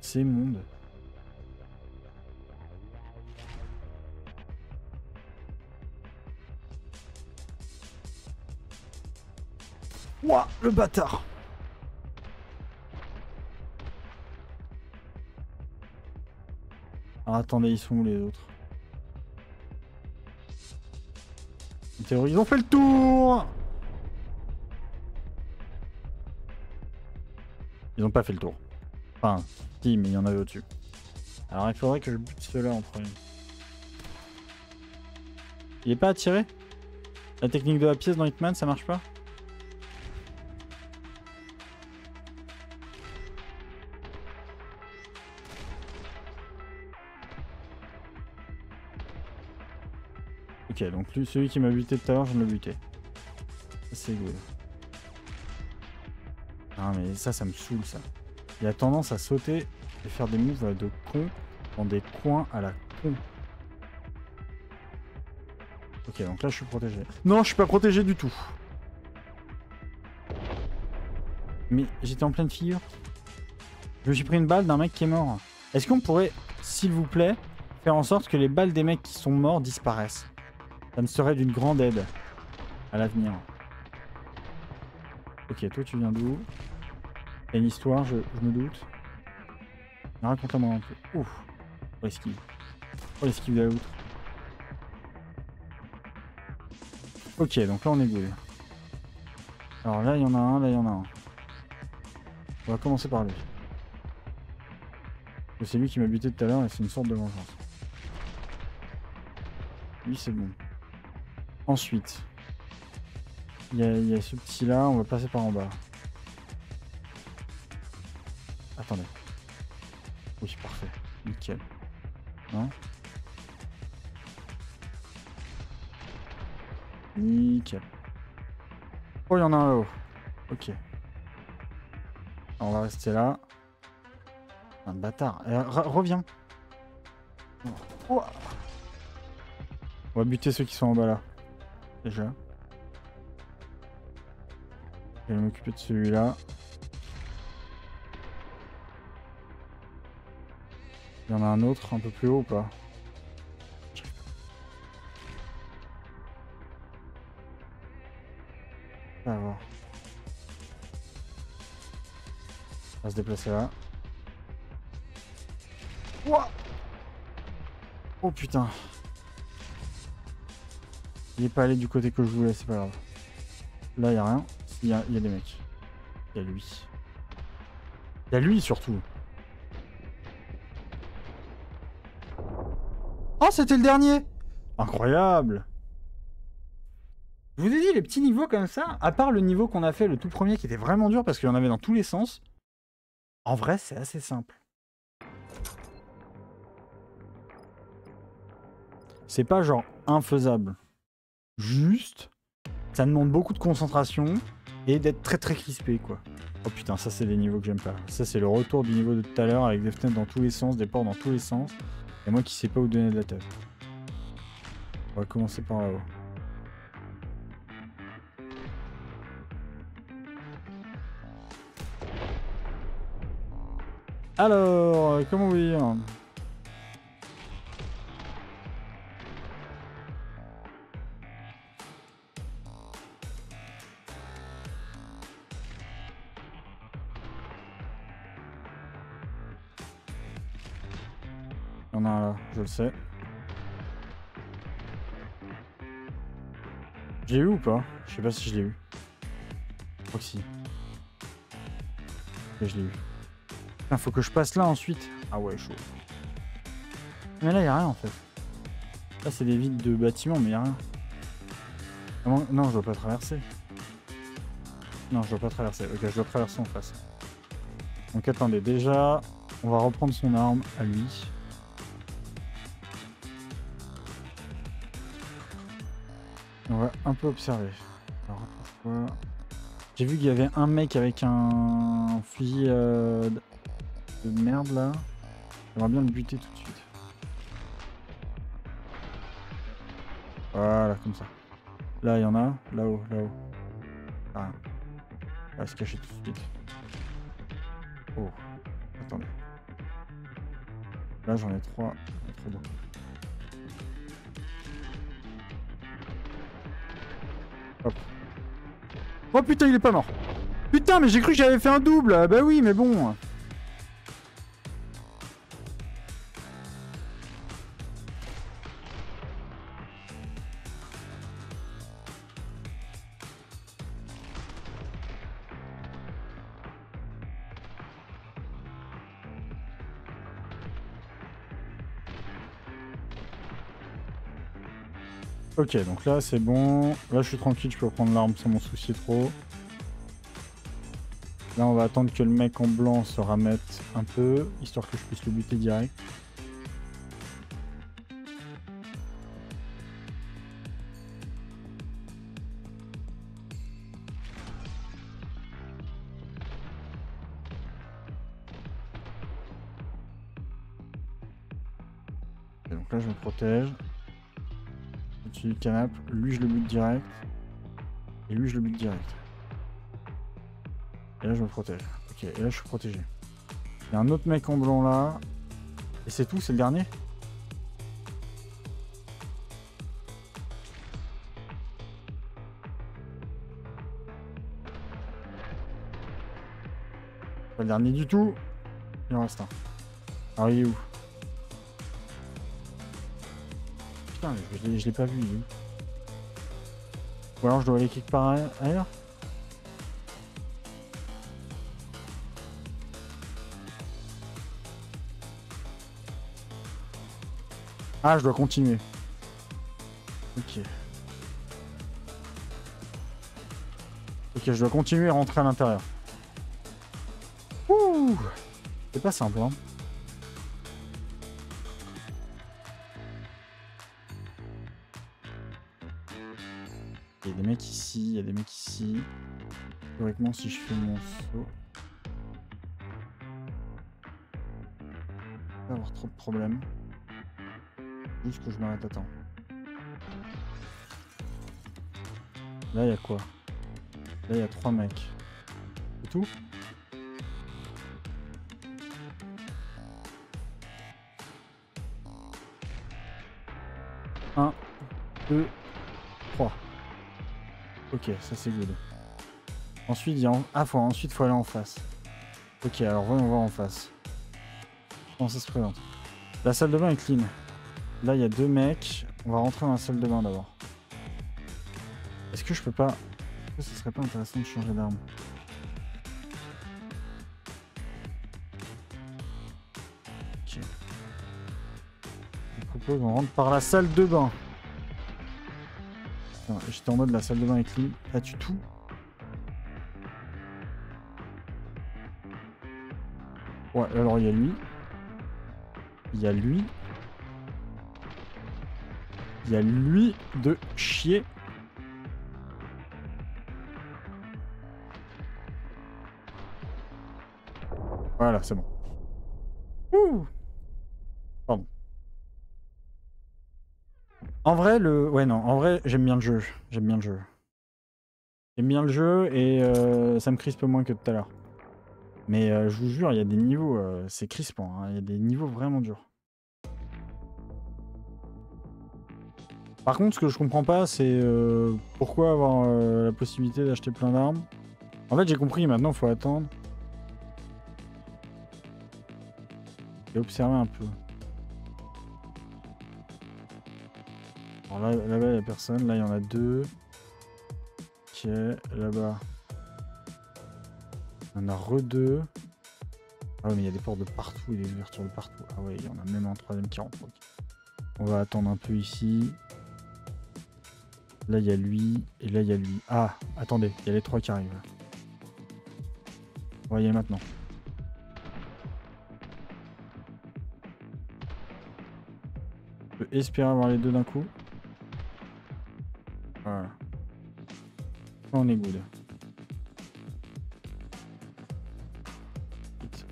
C'est monde. Ouah, le bâtard. Alors attendez, ils sont où les autres? En théorie, ils ont fait le tour. Ils ont pas fait le tour. Enfin, si, mais il y en avait au-dessus. Alors il faudrait que je bute ceux-là en premier. Il est pas attiré? La technique de la pièce dans Hitman, ça marche pas? Ok, donc lui, celui qui m'a buté tout à l'heure, je me l'ai buté. C'est good. Ah mais ça me saoule ça. Il a tendance à sauter et faire des moves de con dans des coins à la con. Ok, donc là je suis protégé. Non, je suis pas protégé du tout. Mais j'étais en pleine figure. Je me suis pris une balle d'un mec qui est mort. Est-ce qu'on pourrait, s'il vous plaît, faire en sorte que les balles des mecs qui sont morts disparaissent? Ça me serait d'une grande aide à l'avenir. Ok, toi tu viens d'où? Il y a une histoire, je me doute. Raconte-moi un peu. Ouf. Oh l'esquive. Oh l'esquive de la loutre. Ok, donc là on est good. Alors là il y en a un, là il y en a un. On va commencer par lui. C'est lui qui m'a buté tout à l'heure et c'est une sorte de vengeance. Lui c'est bon. Ensuite, il y a ce petit là, on va passer par en bas. Attendez. Oui, parfait. Nickel. Non ? Nickel. Oh, il y en a un là-haut. Ok. Alors, on va rester là. Un bâtard. Reviens. Oh. On va buter ceux qui sont en bas là. Déjà. Je vais m'occuper de celui-là. Il y en a un autre un peu plus haut ou pas? On va voir. On va se déplacer là. Ouah. Oh putain. Il est pas allé du côté que je voulais, c'est pas grave. Là, il y a rien. Il y a des mecs. Il y a lui. Il y a lui surtout. Oh, c'était le dernier! Incroyable! Je vous ai dit, les petits niveaux comme ça, à part le niveau qu'on a fait, le tout premier, qui était vraiment dur parce qu'il y en avait dans tous les sens, en vrai, c'est assez simple. C'est pas genre infaisable. Juste, ça demande beaucoup de concentration et d'être très très crispé, quoi. Oh putain, ça c'est les niveaux que j'aime pas. Ça c'est le retour du niveau de tout à l'heure avec des fenêtres dans tous les sens, des portes dans tous les sens. Et moi qui sais pas où donner de la tête. On va commencer par là-haut. Alors, comment vous dire? Il y en a un là, je le sais. Je l'ai eu ou pas? Je sais pas si je l'ai eu. Je crois que si. Et je l'ai eu. Putain, faut que je passe là ensuite. Ah ouais, chaud. Mais là, y a rien en fait. Là, c'est des vides de bâtiments, mais y a rien. Non, je dois pas traverser. Non, je dois pas traverser. Ok, je dois traverser en face. Donc attendez, déjà, on va reprendre son arme à lui. On va un peu observer. Alors, pourquoi... J'ai vu qu'il y avait un mec avec un fusil de merde là. J'aimerais bien le buter tout de suite. Voilà, comme ça. Là, il y en a. Là-haut, là-haut. Ah, rien. On va se cacher tout de suite. Oh, attendez. Là, j'en ai 3. Trop bon. Hop. Oh putain, il est pas mort. Putain, mais j'ai cru que j'avais fait un double. Ah, bah oui, mais bon. Ok, donc là c'est bon. Là je suis tranquille, je peux reprendre l'arme sans m'en soucier trop. Là on va attendre que le mec en blanc se ramette un peu, histoire que je puisse le buter direct. Et donc là je me protège. Au-dessus du canapé, lui je le bute direct. Et lui je le bute direct. Et là je me protège. Ok, et là je suis protégé. Il y a un autre mec en blanc là. Et c'est tout, c'est le dernier? Pas le dernier du tout. Il en reste un. Alors il est où? Putain, je l'ai pas vu, il est où? Ou alors je dois aller quelque part ailleurs. Ah, je dois continuer. Ok. Ok, je dois continuer et rentrer à l'intérieur. Ouh! C'est pas simple, hein. Il y a des mecs ici, il y a des mecs ici. Théoriquement, si je fais mon saut... Je vais pas avoir trop de problèmes. Juste que je m'arrête à temps. Là, il y a quoi? Là, il y a 3 mecs. C'est tout? Un, 2, 3. Ok, ça c'est good. Ensuite, il y a... ensuite, faut aller en face. Ok, alors voyons voir en face. Comment ça se présente? La salle de bain est clean. Là, il y a 2 mecs. On va rentrer dans la salle de bain d'abord. Est-ce que je peux pas... Est-ce que ce serait pas intéressant de changer d'arme? Ok. Je propose, on rentre par la salle de bain. J'étais en mode la salle de bain est clean. As-tu tout? Ouais, alors il y a lui. Il y a lui. Il y a lui de chier. Voilà, c'est bon. Ouh. Pardon. En vrai, ouais, non, en vrai, j'aime bien le jeu. J'aime bien le jeu. J'aime bien le jeu et ça me crispe moins que tout à l'heure. Mais je vous jure, il y a des niveaux, c'est crispant, hein. Il y a des niveaux vraiment durs. Par contre, ce que je comprends pas, c'est pourquoi avoir la possibilité d'acheter plein d'armes. En fait, j'ai compris, maintenant, il faut attendre. Et observer un peu. Alors là-bas, il n'y a personne. Là, il y en a 2. Ok, là-bas. Il y en a re-2. Ah ouais, mais il y a des portes de partout et des ouvertures de partout. Ah ouais, il y en a même un troisième qui rentre. Okay. On va attendre un peu ici. Là, il y a lui. Et là, il y a lui. Ah, attendez, il y a les 3 qui arrivent. On va y aller maintenant. Je peux espérer avoir les 2 d'un coup. Voilà. On est good.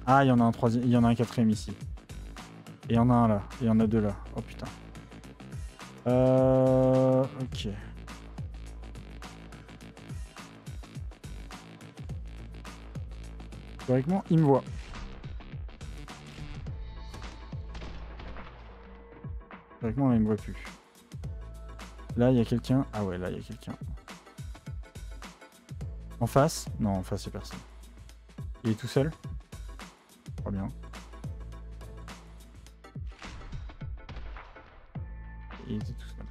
Ah, il y en a un troisième, il y en a un quatrième ici. Et il y en a un là. Et il y en a 2 là. Oh putain. Ok. Théoriquement, il me voit. Théoriquement, là, il me voit plus. Là, il y a quelqu'un. Ah ouais, là, il y a quelqu'un. En face? Non, en face, il n'y a personne. Il est tout seul? Pas bien. Il était tout seul.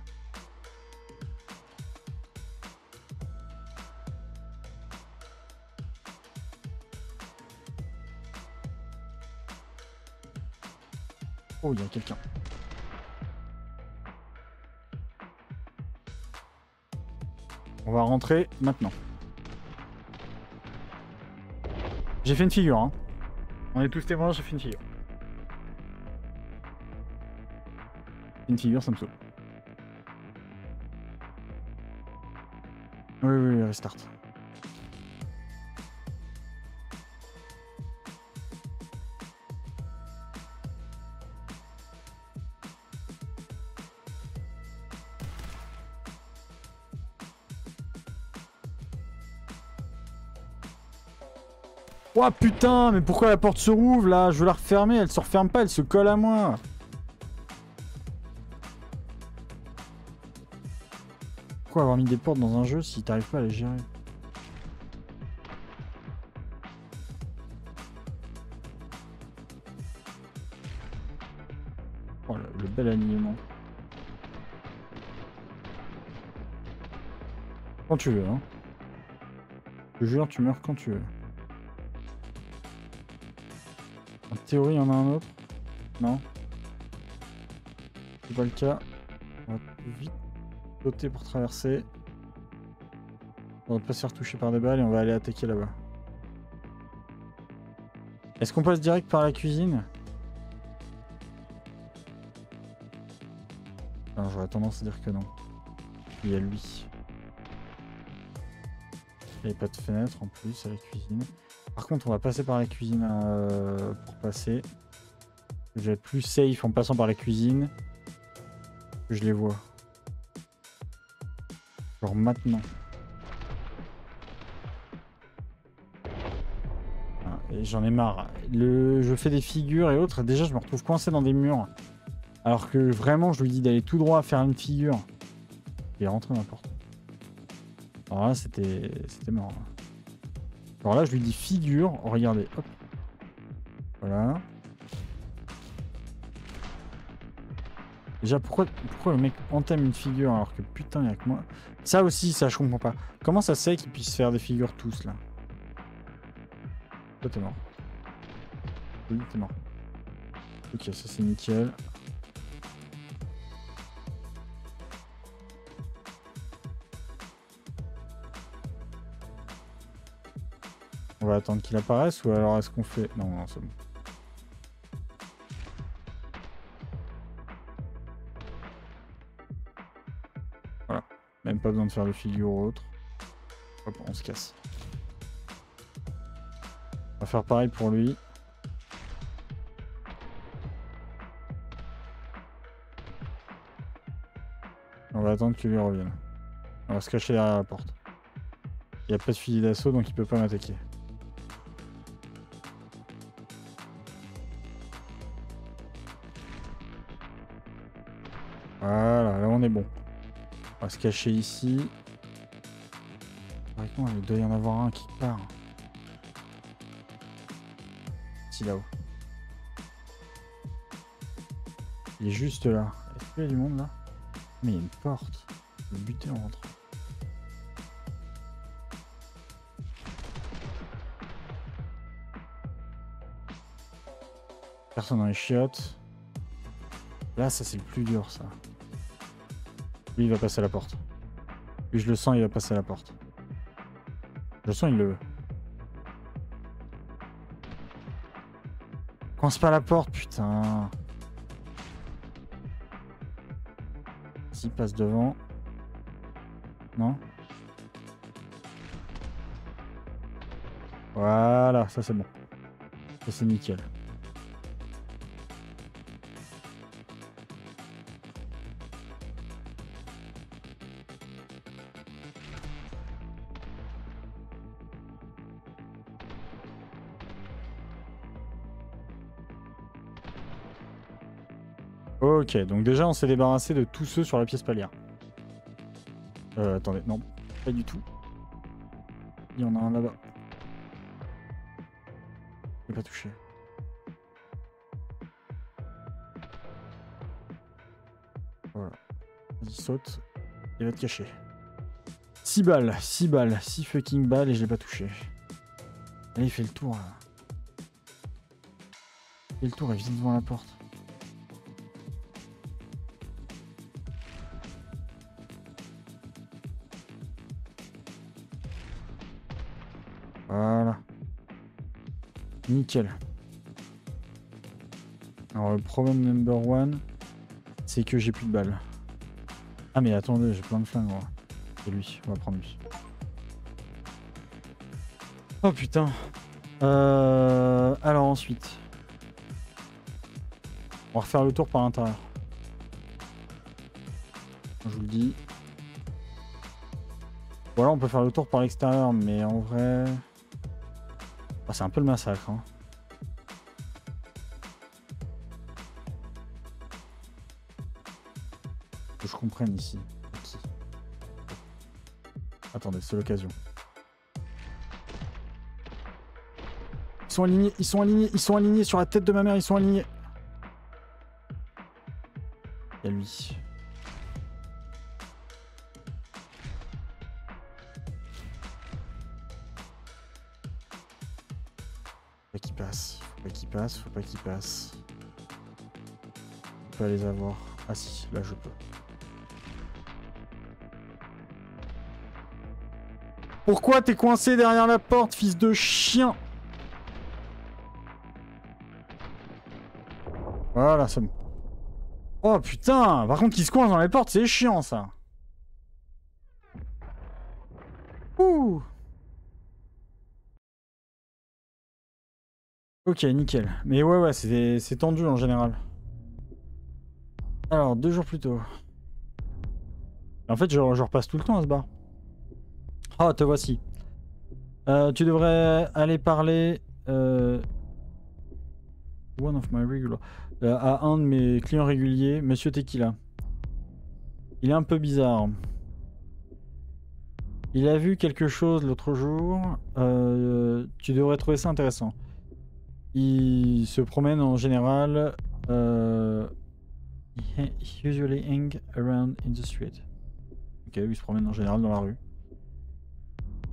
Oh, il y a quelqu'un. On va rentrer maintenant. J'ai fait une figure, hein. On est tous témoins, j'ai fait une figure. Une figure, ça me saoule. Oui, oui, restart. Oh putain, mais pourquoi la porte se rouvre là? Je veux la refermer, elle se referme pas, elle se colle à moi. Pourquoi avoir mis des portes dans un jeu si t'arrives pas à les gérer? Oh le bel alignement. Quand tu veux, hein. Je te jure, tu meurs quand tu veux. En théorie, il y en a un autre. Non. C'est pas le cas. On va vite sauter pour traverser. On va pas se faire toucher par des balles et on va aller attaquer là-bas. Est-ce qu'on passe direct par la cuisine? Non, j'aurais tendance à dire que non. Il y a lui. Il n'y a pas de fenêtre en plus à la cuisine. Par contre, on va passer par la cuisine pour passer. Je vais être plus safe en passant par la cuisine. Que je les vois. Genre maintenant. Ah, et j'en ai marre. Je fais des figures et autres. Déjà, je me retrouve coincé dans des murs. Alors que vraiment, je lui dis d'aller tout droit faire une figure. Il est rentré dans la porte. Alors là, c'était mort. Alors là, je lui dis figure. Oh, regardez, hop. Voilà. Déjà, pourquoi le mec entame une figure alors que putain, il n'y a que moi? Ça aussi, ça, je comprends pas. Comment ça se fait qu'ils puissent faire des figures tous, là? Toi, t'es mort. Oui, t'es mort. Ok, ça c'est nickel. On va attendre qu'il apparaisse ou alors est-ce qu'on fait... Non, non, c'est bon. Voilà. Même pas besoin de faire de figure ou autre. Hop, on se casse. On va faire pareil pour lui. On va attendre qu'il lui revienne. On va se cacher derrière la porte. Il n'y a pas de fusil d'assaut donc il peut pas m'attaquer. Voilà, là on est bon. On va se cacher ici. Il doit y en avoir un qui part. Ici là-haut. Il est juste là. Est-ce qu'il y a du monde là? Mais il y a une porte. Je vais le buter en rentrant. Personne dans les chiottes. Là, ça c'est le plus dur ça. Lui il va passer à la porte. Lui je le sens, il va passer à la porte. Je le sens, il le veut. Coince pas la porte, putain. S'il passe devant. Non? Voilà, ça c'est bon. Ça c'est nickel. Ok, donc déjà on s'est débarrassé de tous ceux sur la pièce palière. Attendez, non, pas du tout. Il y en a un là-bas. Je l'ai pas touché. Voilà. Vas-y, saute. Il va te cacher. 6 balles, 6 fucking balles et je l'ai pas touché. Allez, il fait le tour là. Il fait le tour et vient devant la porte. Voilà. Nickel. Alors le problème number one, c'est que j'ai plus de balles. Ah mais attendez, j'ai plein de flingues moi. C'est lui, on va prendre lui. Oh putain. Alors ensuite. On va refaire le tour par l'intérieur. Je vous le dis. Voilà, on peut faire le tour par l'extérieur, mais en vrai... Oh, c'est un peu le massacre. Hein. Que je comprenne ici. Okay. Attendez, c'est l'occasion. Ils sont alignés, ils sont alignés, ils sont alignés sur la tête de ma mère, ils sont alignés. Il y a lui. Faut pas qu'il passe. Faut pas qu'il passe. Faut pas qu'il passe. Je peux les avoir. Ah si, là je peux. Pourquoi t'es coincé derrière la porte, fils de chien? Voilà, c'est bon. Oh putain! Par contre, qu'il se coince dans les portes, c'est chiant ça. Ouh! Ok, nickel. Mais ouais, c'est tendu en général. Alors, 2 jours plus tôt. En fait, je repasse tout le temps à ce bar. Ah, te voici. Tu devrais aller parler one of my regular à un de mes clients réguliers, Monsieur Tequila. Il est un peu bizarre. Il a vu quelque chose l'autre jour. Tu devrais trouver ça intéressant. Il se promène en général. He usually hang around in the street. Ok, il se promène en général dans la rue.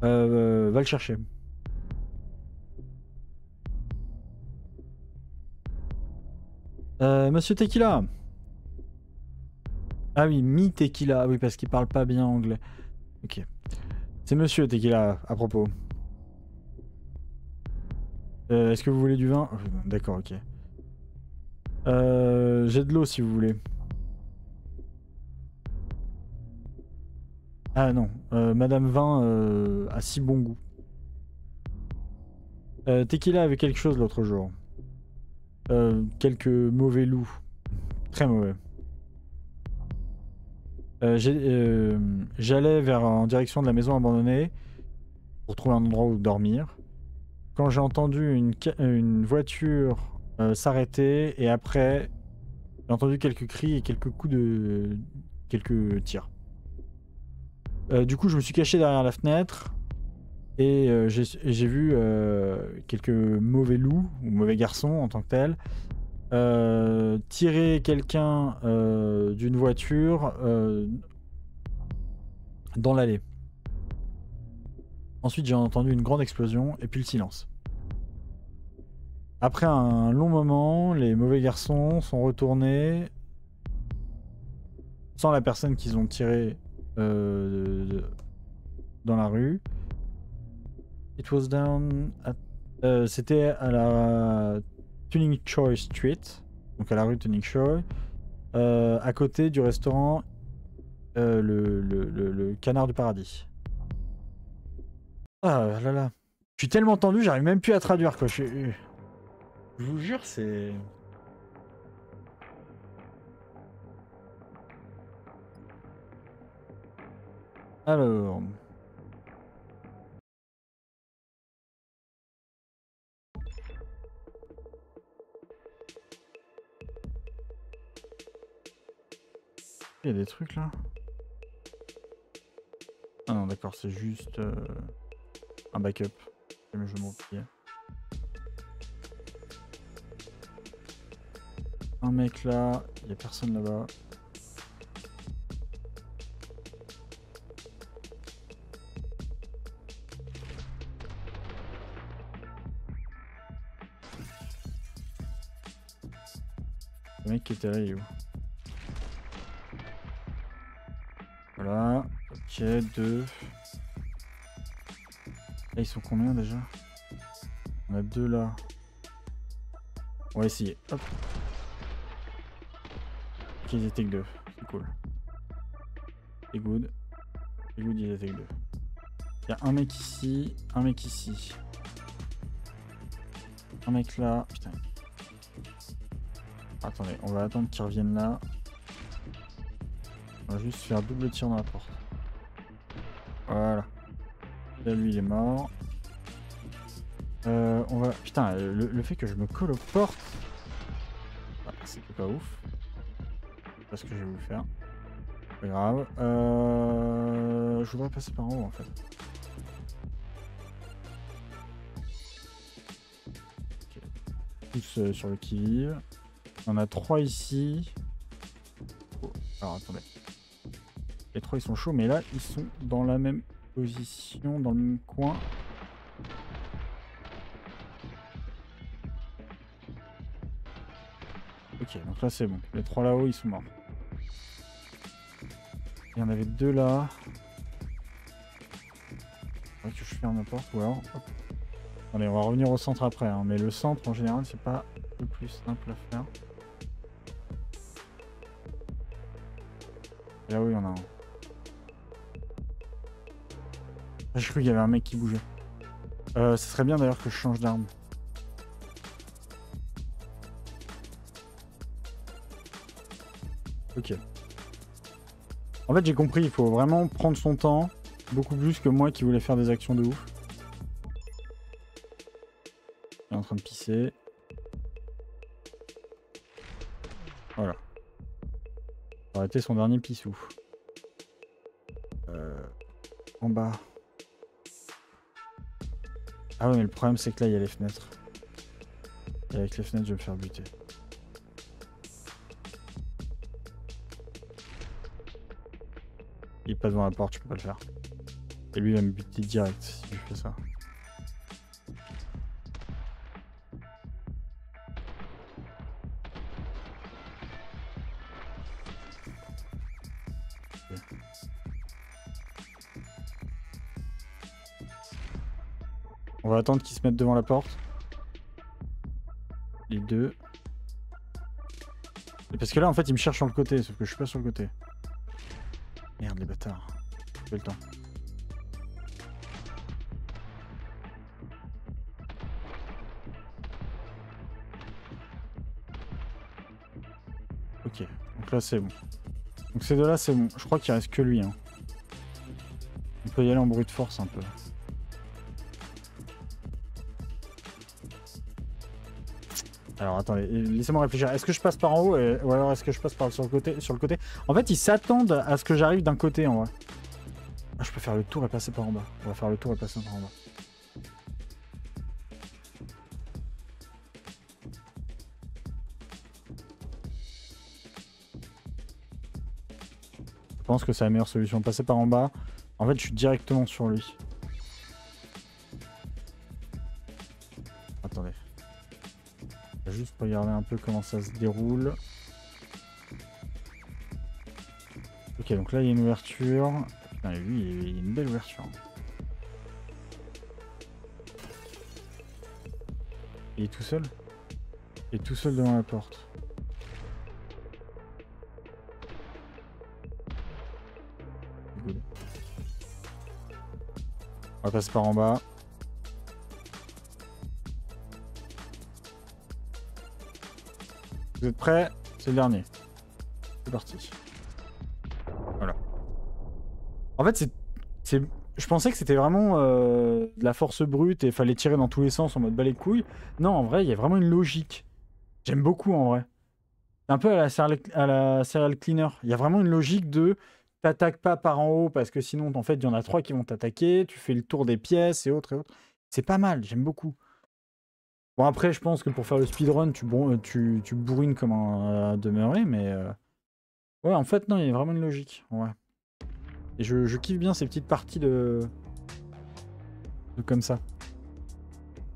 Va le chercher. Monsieur Tequila. Ah oui, Mi Tequila. Oui, parce qu'il parle pas bien anglais. Ok. C'est Monsieur Tequila, à propos. Est-ce que vous voulez du vin? D'accord, ok. J'ai de l'eau si vous voulez. Ah non, Madame Vin a si bon goût. Tequila avait quelque chose l'autre jour. Quelques mauvais loups. Très mauvais. J'allais en direction de la maison abandonnée pour trouver un endroit où dormir. Quand j'ai entendu une voiture s'arrêter et après j'ai entendu quelques cris et quelques tirs. Du coup je me suis caché derrière la fenêtre et j'ai vu quelques mauvais loups ou mauvais garçons en tant que tels tirer quelqu'un d'une voiture dans l'allée. Ensuite, j'ai entendu une grande explosion et puis le silence. Après un long moment, les mauvais garçons sont retournés sans la personne qu'ils ont tirée dans la rue. It was down c'était à la Tuning Choi Street, donc à la rue Tuning Choi, à côté du restaurant le Canard du Paradis. Ah là là. Je suis tellement tendu, j'arrive même plus à traduire quoi. Je vous jure, c'est... Alors... Il y a des trucs là. Ah non d'accord, c'est juste un backup. Mais je m'en prie. Un mec là, il n'y a personne là-bas. Le mec qui était là, il est où? Voilà, ok, 2. Là, ils sont combien déjà? On a 2 là. On va essayer. Hop. Ok, ils étaient que 2. C'est cool. C'est good. C'est good, ils étaient que 2. Il y a un mec ici, un mec ici. Un mec là. Putain. Attendez, on va attendre qu'ils reviennent là. On va juste faire double tir dans la porte. Voilà. Là, lui, il est mort. On va... Putain, le fait que je me colle aux portes... Ah, c'était pas ouf. C'est pas ce que j'ai voulu faire. Pas grave. Je voudrais passer par en haut, en fait. Okay. Tous sur le qui-vive. On a 3 ici. Oh, alors, attendez. Les 3 ils sont chauds, mais là ils sont dans la même position, dans le même coin. Ok, donc là c'est bon. Les 3 là-haut, ils sont morts. Il y en avait 2 là. Faudrait que je ferme la porte ou alors... Hop. Allez, on va revenir au centre après. Hein. Mais le centre, en général, c'est pas le plus simple à faire. Et là-haut, il y en a un. J'ai cru qu'il y avait un mec qui bougeait. Ce serait bien d'ailleurs que je change d'arme. Ok. En fait, j'ai compris, il faut vraiment prendre son temps. Beaucoup plus que moi qui voulais faire des actions de ouf. Il est en train de pisser. Voilà. Ça aurait été son dernier pissou. En bas. Ah ouais, mais le problème, c'est que là, il y a les fenêtres. Et avec les fenêtres, je vais me faire buter. Il passe devant la porte, je peux pas le faire. Et lui, il va me buter direct si je fais ça. Okay. On va attendre qu'ils se mettent devant la porte. Les deux. Et parce que là, en fait, il me cherche sur le côté, sauf que je suis pas sur le côté. Merde, les bâtards. J'ai le temps. Ok, donc là, c'est bon. Donc ces deux-là, c'est bon. Je crois qu'il reste que lui. Hein. On peut y aller en brute force un peu. Alors attendez, laissez-moi réfléchir. Est-ce que je passe par en haut ou alors est-ce que je passe sur le côté? En fait, ils s'attendent à ce que j'arrive d'un côté en vrai. Ah, je peux faire le tour et passer par en bas. On va faire le tour et passer par en bas. Je pense que c'est la meilleure solution. Passer par en bas. En fait, je suis directement sur lui. Attendez. Je vais juste regarder un peu comment ça se déroule. Ok, donc là, il y a une ouverture. Putain, lui, il y a une belle ouverture. Il est tout seul? Il est tout seul devant la porte. Good. On va passer par en bas. Vous êtes prêts? C'est le dernier. C'est parti. Voilà. En fait, je pensais que c'était vraiment de la force brute et il fallait tirer dans tous les sens en mode balai de couilles. Non, en vrai, il y a vraiment une logique. J'aime beaucoup en vrai. C'est un peu à la serial cleaner. Il y a vraiment une logique de t'attaques pas par en haut parce que sinon, en fait, il y en a 3 qui vont t'attaquer. Tu fais le tour des pièces et autres et autres. C'est pas mal, j'aime beaucoup. Bon, après, je pense que pour faire le speedrun, tu bourrines comme un demeuré, mais... Ouais, en fait, non, il y a vraiment une logique. Ouais. Et je kiffe bien ces petites parties de comme ça.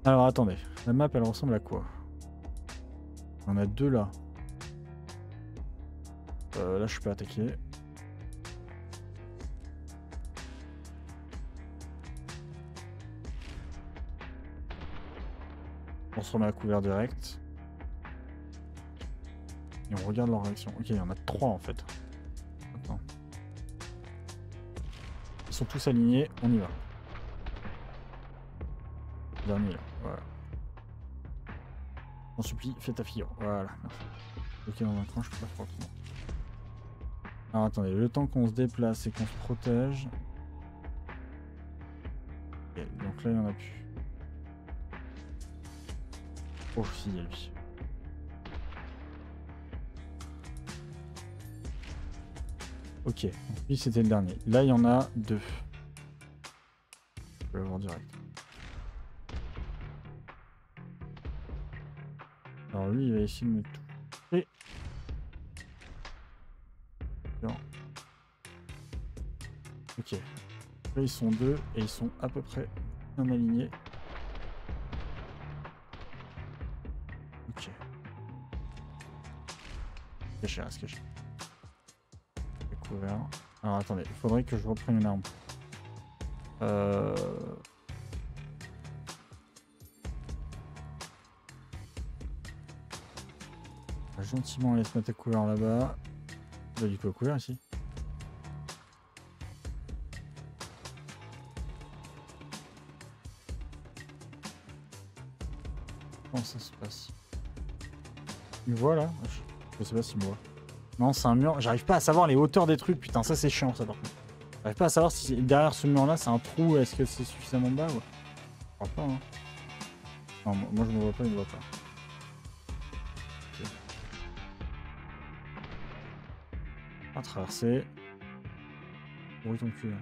Alors, attendez. La map, elle ressemble à quoi? On en a 2 là. Là, je peux attaquer. On se remet à couvert direct. Et on regarde leur réaction. Ok, il y en a 3 en fait. Attends. Ils sont tous alignés, on y va. Dernier là, voilà. On supplie, fais ta figure. Voilà, merci. Ok, dans un coin, je peux pas faire autrement. Alors attendez, le temps qu'on se déplace et qu'on se protège. Ok, donc là, il n'y en a plus. Oh, si, il y a lui. Ok, donc lui c'était le dernier. Là, il y en a 2. Je peux l'avoir direct. Alors lui, il va essayer de me toucher. Non. Ok. Là, ils sont 2 et ils sont à peu près bien alignés. Ok. Caché, reste caché. Découvert. Alors attendez, il faudrait que je reprenne une arme. Gentiment, laisse mettre à couvert là-bas. Il y a du tout à couvert ici. Comment ça se passe? Il me voit là? Je sais pas s'il me voit. Non, c'est un mur. J'arrive pas à savoir les hauteurs des trucs. Putain, ça c'est chiant ça par contre. J'arrive pas à savoir si derrière ce mur là c'est un trou. Est-ce que c'est suffisamment bas ou... Je crois pas, hein. Non, moi je ne vois pas, il ne voit pas. Okay. On va traverser. Où est ton cul là?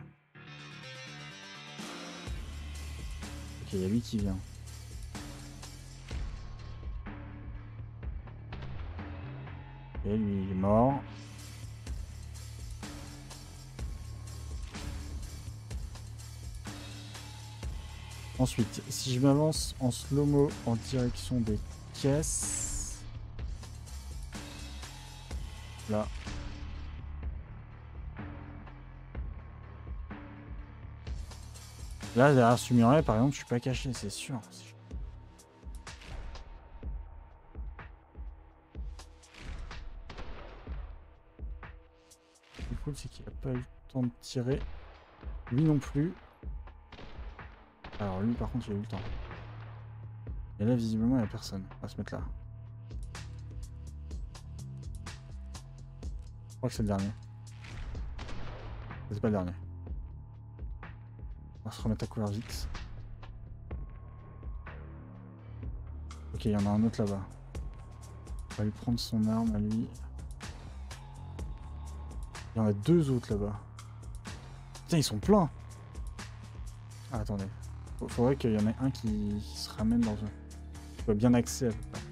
Ok, il y a lui qui vient. Ok, lui il est mort. Ensuite, si je m'avance en slow-mo en direction des caisses... Là. Là, derrière ce mur-là, par exemple, je suis pas caché, c'est sûr. Le plus cool, c'est qu'il n'a pas eu le temps de tirer. Lui non plus. Alors lui, par contre, il a eu le temps. Et là, visiblement, il n'y a personne. On va se mettre là. Je crois que c'est le dernier. C'est pas le dernier. On va se remettre à couvert vite. Ok, il y en a un autre là-bas. On va lui prendre son arme à lui. Il y en a deux autres là-bas. Putain, ils sont pleins. Ah, attendez. Faudrait qu'il y en ait un qui se ramène dans un... Qui soit bien axé à peu près.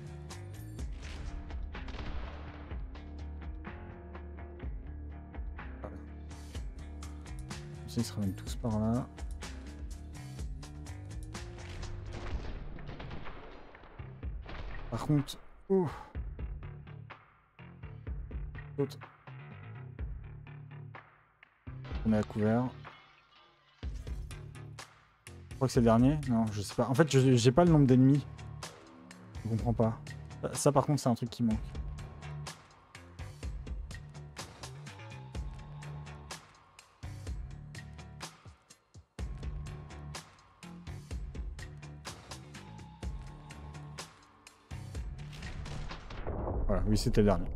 Voilà. Comme ça, ils se ramènent tous par là. Par contre... Oh, l'autre. On est à couvert. Je crois que c'est le dernier. Non, je sais pas. En fait, j'ai pas le nombre d'ennemis. Je comprends pas. Ça, par contre, c'est un truc qui manque. Voilà, oui, c'était le dernier.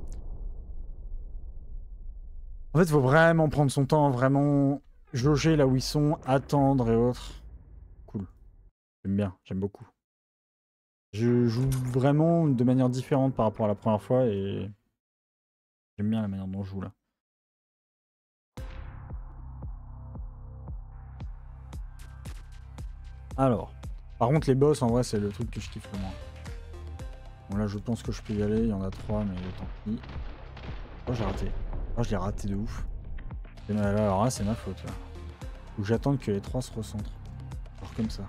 En fait, il faut vraiment prendre son temps, vraiment jauger là où ils sont, attendre et autres. Cool. J'aime bien, j'aime beaucoup. Je joue vraiment de manière différente par rapport à la première fois et j'aime bien la manière dont je joue là. Alors, par contre les boss en vrai c'est le truc que je kiffe le moins. Bon là je pense que je peux y aller, il y en a 3 mais tant pis. Oh j'ai raté. Oh je l'ai raté de ouf. Alors là c'est ma faute là. Faut que j'attende que les 3 se recentrent. Alors comme ça.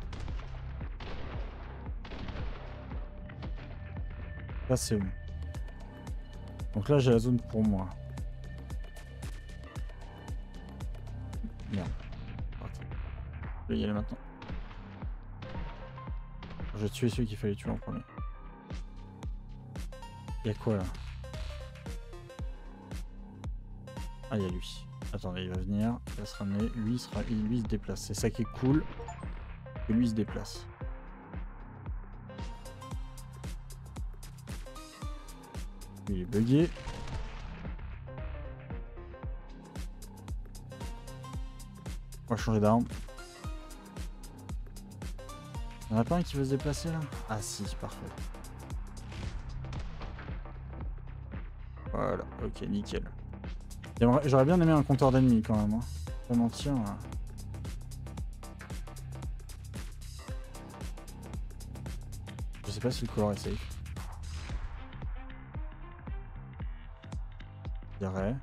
Là c'est bon. Donc là j'ai la zone pour moi. Merde. Attends. Je vais y aller maintenant. Je vais tuer celui qu'il fallait tuer en premier. Y'a quoi là? Ah y'a lui. Attendez, il va venir, il va se ramener, lui il se déplace. C'est ça qui est cool. Et lui il se déplace. Lui il est bugué. On va changer d'arme. Il n'y en a pas un qui veut se déplacer là? Ah si, parfait. Voilà, ok, nickel. J'aurais bien aimé un compteur d'ennemis quand même. Hein. Pas mentir. Là. Je sais pas si le couloir est safe. Je dirais.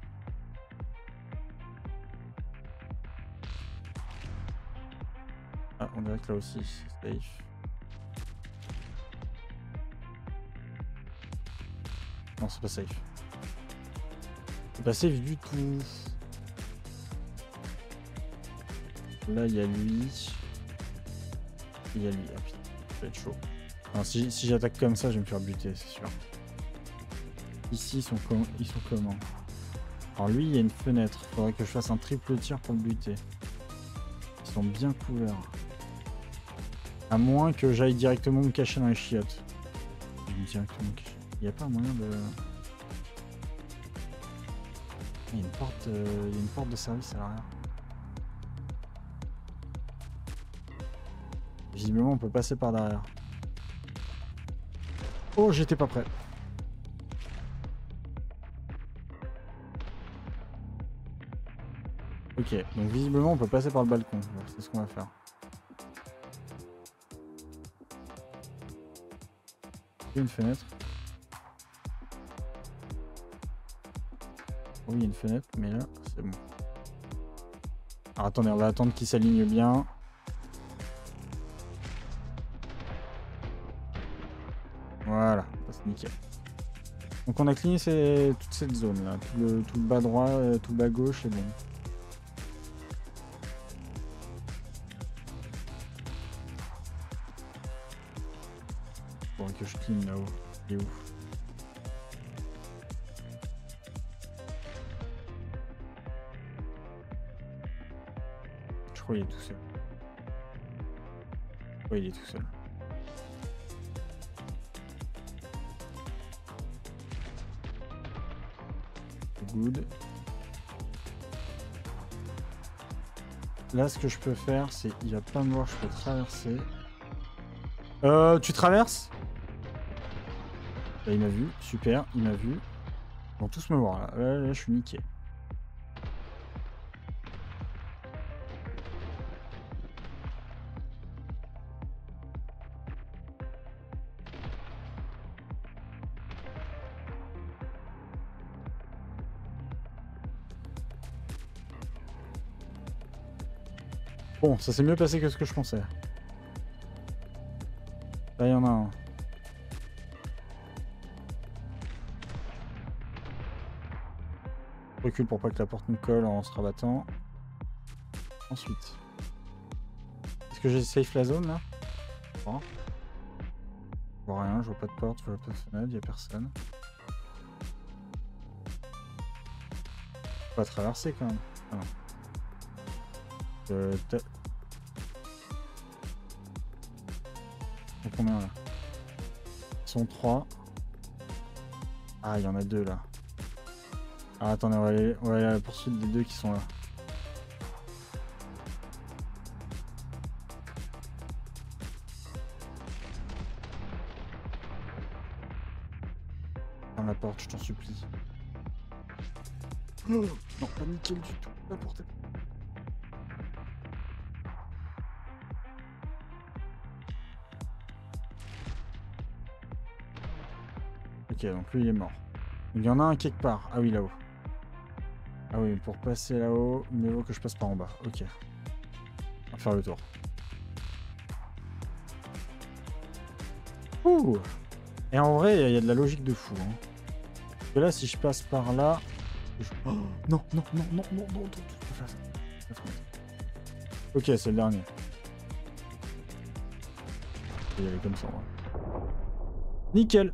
Ah, on dirait que là aussi c'est safe. Non, c'est pas safe. C'est pas safe du tout. Là, il y a lui. Il y a lui. Ah putain, ça va être chaud. Non, si j'attaque comme ça, je vais me faire buter, c'est sûr. Ici, ils sont comment? Alors lui, il y a une fenêtre. Faudrait que je fasse un triple tir pour le buter. Ils sont bien couverts. À moins que j'aille directement me cacher dans les chiottes. Directement cacher. Il n'y a pas moyen de... Il y a une porte de service à l'arrière. Visiblement, on peut passer par derrière. Oh, j'étais pas prêt. Ok, donc visiblement, on peut passer par le balcon. C'est ce qu'on va faire. Il y a une fenêtre. Oui, il y a une fenêtre, mais là, c'est bon. Alors attendez, on va attendre qu'il s'aligne bien. Voilà, c'est nickel. Donc on a cligné toute cette zone là, tout le bas droit, tout le bas gauche, c'est bon. Bon, que je clean là-haut. Il est où? Je crois qu'il est tout seul. Oui, il est tout seul. Good. Là, ce que je peux faire, c'est... Il va pas me voir, je peux traverser. Tu traverses? Là, il m'a vu. Super, il m'a vu. Ils vont tous me voir, là. Là, je suis niqué. Bon, ça s'est mieux passé que ce que je pensais. Là, il y en a un. Recule pour pas que la porte nous colle en se rabattant. Ensuite. Est-ce que j'ai safe la zone là? Bon. Je vois rien, je vois pas de porte, je vois pas de fenêtre, y'a personne. On va traverser quand même. Ah non. Ils sont combien là? Ils sont 3. Ah, il y en a 2 là. Ah, attendez, on va aller à la poursuite des 2 qui sont là. Ferme la porte, je t'en supplie. Oh, non, pas nickel du tout. La porte est... Ok, donc lui il est mort. Il y en a un quelque part. Ah oui, là-haut. Ah oui, pour passer là-haut, mieux vaut que je passe par en bas. Ok. On va faire le tour. Ouh. Et en vrai, il y a de la logique de fou. Hein. Parce que là, si je passe par là... Oh, non, non, non, non, non, non, non. Ok, c'est le dernier. Je vais y aller comme ça. Ouais. Nickel.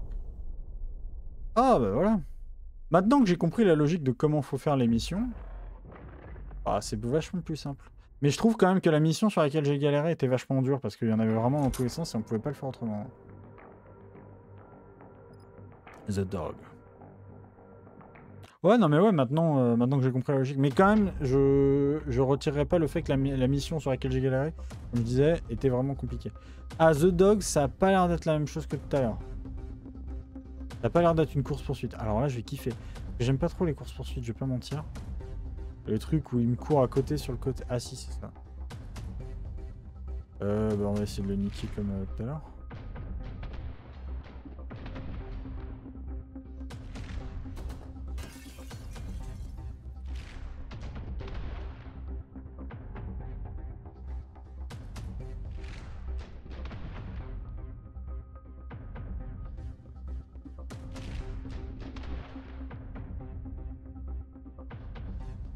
Ah bah voilà. Maintenant que j'ai compris la logique de comment faut faire les missions, ah, c'est vachement plus simple. Mais je trouve quand même que la mission sur laquelle j'ai galéré était vachement dure parce qu'il y en avait vraiment dans tous les sens et on pouvait pas le faire autrement. The Dog. Ouais, non mais ouais, maintenant que j'ai compris la logique. Mais quand même, je retirerai pas le fait que la mission sur laquelle j'ai galéré, comme je disais, était vraiment compliquée. Ah, The Dog, ça a pas l'air d'être la même chose que tout à l'heure. Ça a pas l'air d'être une course-poursuite. Alors là, je vais kiffer. J'aime pas trop les courses-poursuites, je vais pas mentir. Le truc où il me court à côté sur le côté... Ah si, c'est ça. Bah, on va essayer de le niquer comme tout à l'heure.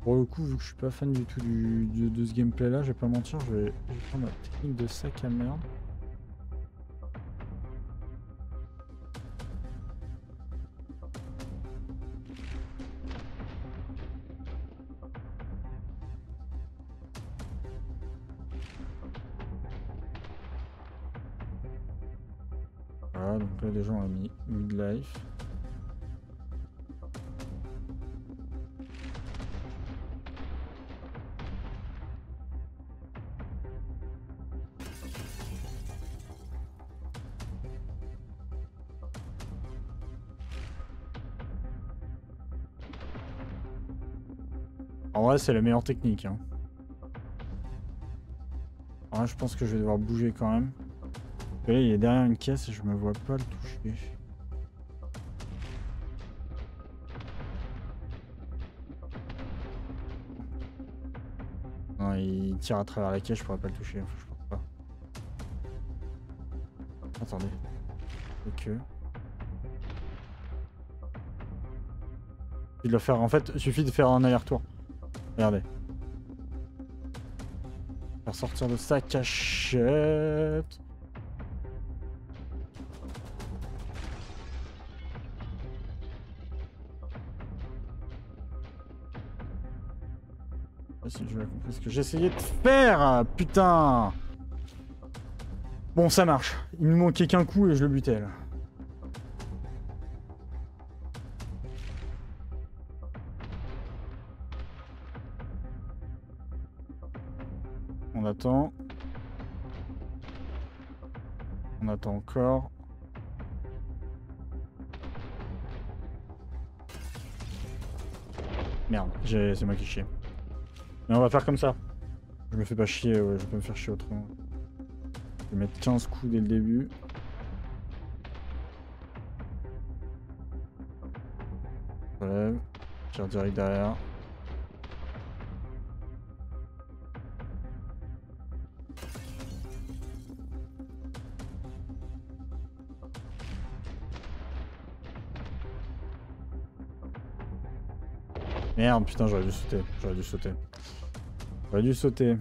Pour le coup, vu que je suis pas fan du tout de ce gameplay là, je vais pas mentir, je vais prendre la technique de sac à merde. Voilà, donc là déjà on a mis midlife. En vrai, c'est la meilleure technique. Hein. En vrai, je pense que je vais devoir bouger quand même. Parce que là, il est derrière une caisse et je me vois pas le toucher. Non, il tire à travers la caisse, je pourrais pas le toucher. Enfin, je pense pas. Attendez. Ok. Il doit faire, en fait, il suffit de faire un aller-retour. Regardez. Faire sortir de sa cachette. Si je vais compris ce que j'essayais de faire, putain. Bon, ça marche. Il me manquait qu'un coup et je le butais là. On attend. On attend encore. Merde, c'est moi qui chie. Mais on va faire comme ça. Je me fais pas chier, ouais, je peux me faire chier autrement. Je vais mettre 15 coups dès le début. Je relève. Tire direct derrière. Merde, putain, j'aurais dû sauter. J'aurais dû sauter. J'aurais dû sauter.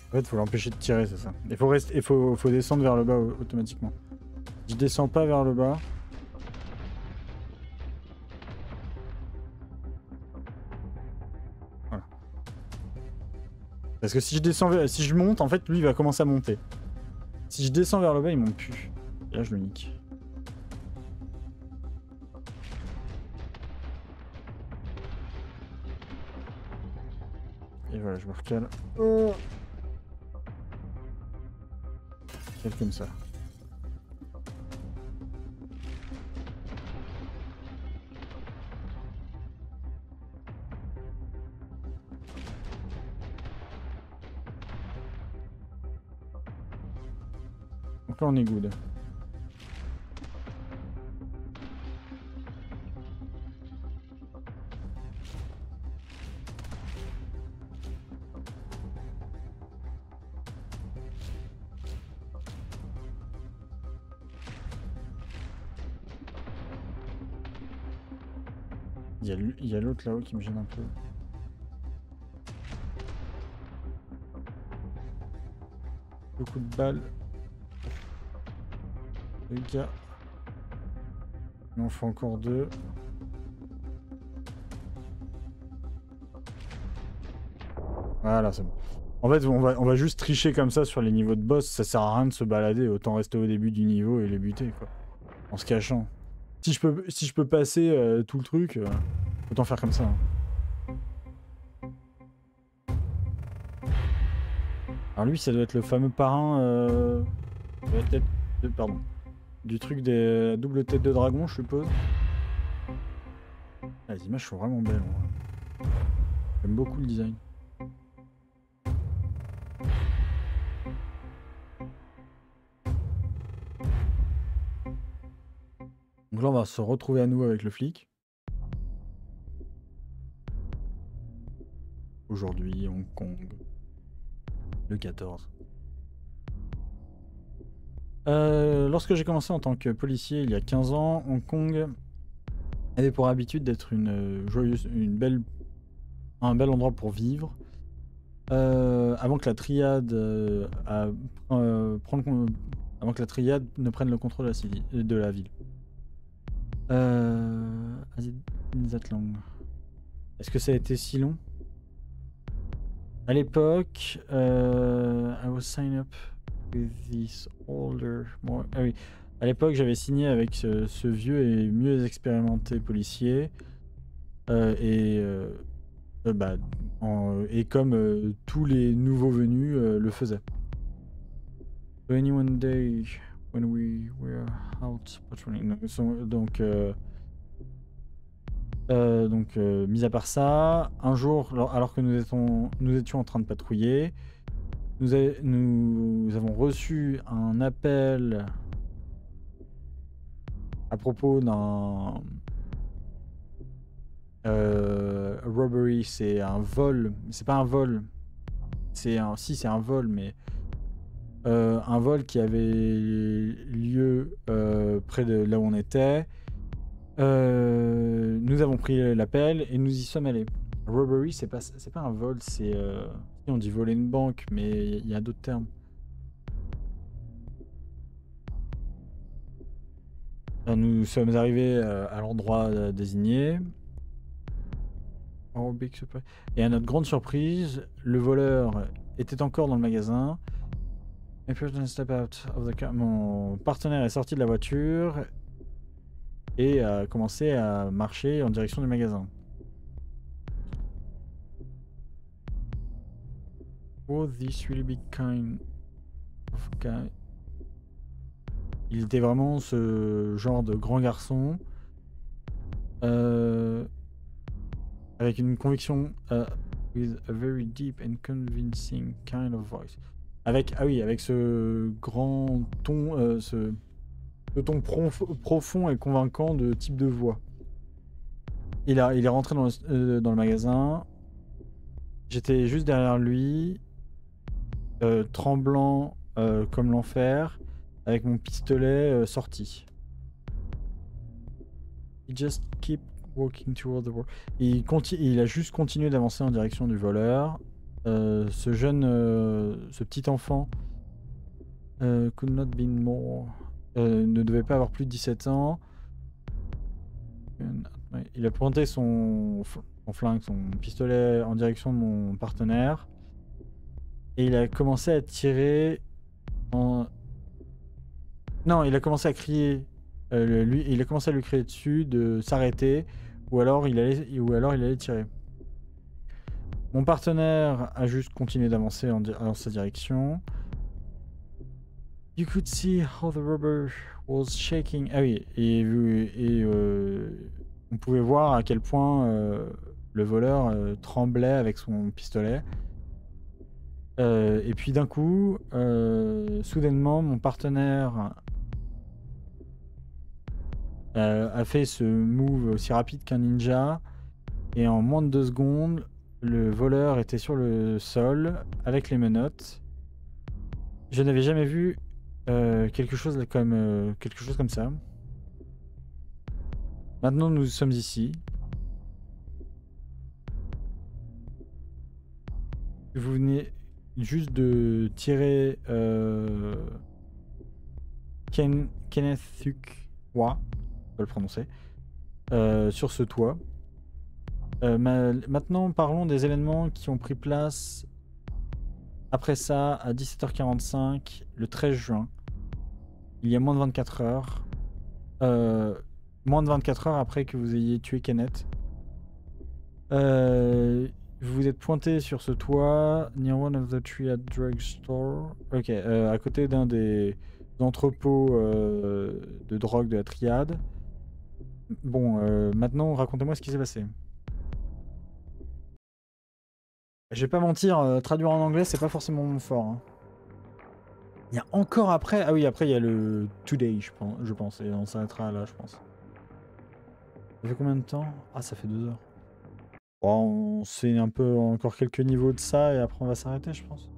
En fait, faut l'empêcher de tirer, c'est ça. Il faut rester, faut descendre vers le bas automatiquement. Je descends pas vers le bas. Voilà. Parce que si je descends, si je monte, en fait, lui, il va commencer à monter. Si je descends vers le bas, il monte plus. Et là, je le nique. Et voilà, je me recale. Oh, comme ça. Donc là, on est good. Il y a l'autre là-haut qui me gêne un peu. Beaucoup de balles. Les gars. Il en faut encore 2. Voilà, c'est bon. En fait, on va juste tricher comme ça sur les niveaux de boss. Ça sert à rien de se balader. Autant rester au début du niveau et les buter, quoi. En se cachant. Si je peux passer tout le truc, autant faire comme ça. Hein. Alors lui, ça doit être le fameux parrain de la tête de, pardon, du truc des doubles têtes de dragon, je suppose. Ah, les images sont vraiment belles. J'aime beaucoup le design. Donc là, on va se retrouver à nous avec le flic. aujourd'hui, Hong Kong, le 14. Lorsque j'ai commencé en tant que policier il y a 15 ans, Hong Kong avait pour habitude d'être un bel endroit pour vivre. Avant que la triade avant que la triade ne prenne le contrôle de la ville. Est-ce que ça a été si long? À l'époque, I was signed up with this older, ah oui. À l'époque, j'avais signé avec ce vieux et mieux expérimenté policier. Et comme tous les nouveaux venus le faisaient. One day when we were out patrolling. Donc, mis à part ça, un jour, alors que nous étions en train de patrouiller, nous avons reçu un appel à propos d'un robbery. C'est un vol, c'est pas un vol, c'est un vol, mais un vol qui avait lieu près de là où on était. Nous avons pris l'appel et nous y sommes allés. Robbery, c'est pas un vol, c'est on dit voler une banque, mais il y a d'autres termes. Nous sommes arrivés à l'endroit désigné. Et à notre grande surprise, le voleur était encore dans le magasin. Mon partenaire est sorti de la voiture et a commencé à marcher en direction du magasin. Oh, this really big kind of guy. Il était vraiment ce genre de grand garçon avec une conviction with a very deep and convincing kind of voice. Avec ce grand ton, ce ton profond et convaincant de type de voix. Il est rentré dans le magasin. J'étais juste derrière lui, tremblant comme l'enfer, avec mon pistolet sorti. He just keep walking toward the wall. Il a juste continué d'avancer en direction du voleur. Ce petit enfant could not be more, ne devait pas avoir plus de 17 ans. Il a pointé son flingue, son pistolet en direction de mon partenaire. Et il a commencé à tirer Non, il a commencé à crier. Il a commencé à lui crier dessus de s'arrêter, ou alors il allait tirer. Mon partenaire a juste continué d'avancer dans sa direction. You could see how the rubber was shaking. Ah oui, et on pouvait voir à quel point le voleur tremblait avec son pistolet. Et puis d'un coup, soudainement, mon partenaire a fait ce move aussi rapide qu'un ninja. Et en moins de 2 secondes, le voleur était sur le sol avec les menottes. Je n'avais jamais vu quelque chose comme ça. Maintenant, nous sommes ici. Vous venez juste de tirer Kenneth Thukwa, je peux le prononcer, sur ce toit. Maintenant, parlons des événements qui ont pris place après ça à 17h45, le 13 juin. Il y a moins de 24 heures. Moins de 24 heures après que vous ayez tué Kenneth. Vous vous êtes pointé sur ce toit, near one of the Triad Drug Store. Ok, à côté d'un des entrepôts de drogue de la Triade. Bon, maintenant, racontez-moi ce qui s'est passé. Je vais pas mentir, traduire en anglais, c'est pas forcément mon fort. Hein. Il y a encore après... Ah oui, après il y a le Today, je pense. Et on s'arrêtera là, je pense. Ça fait combien de temps? Ah, ça fait 2 heures. Bon, on fait un peu encore quelques niveaux de ça et après on va s'arrêter, je pense.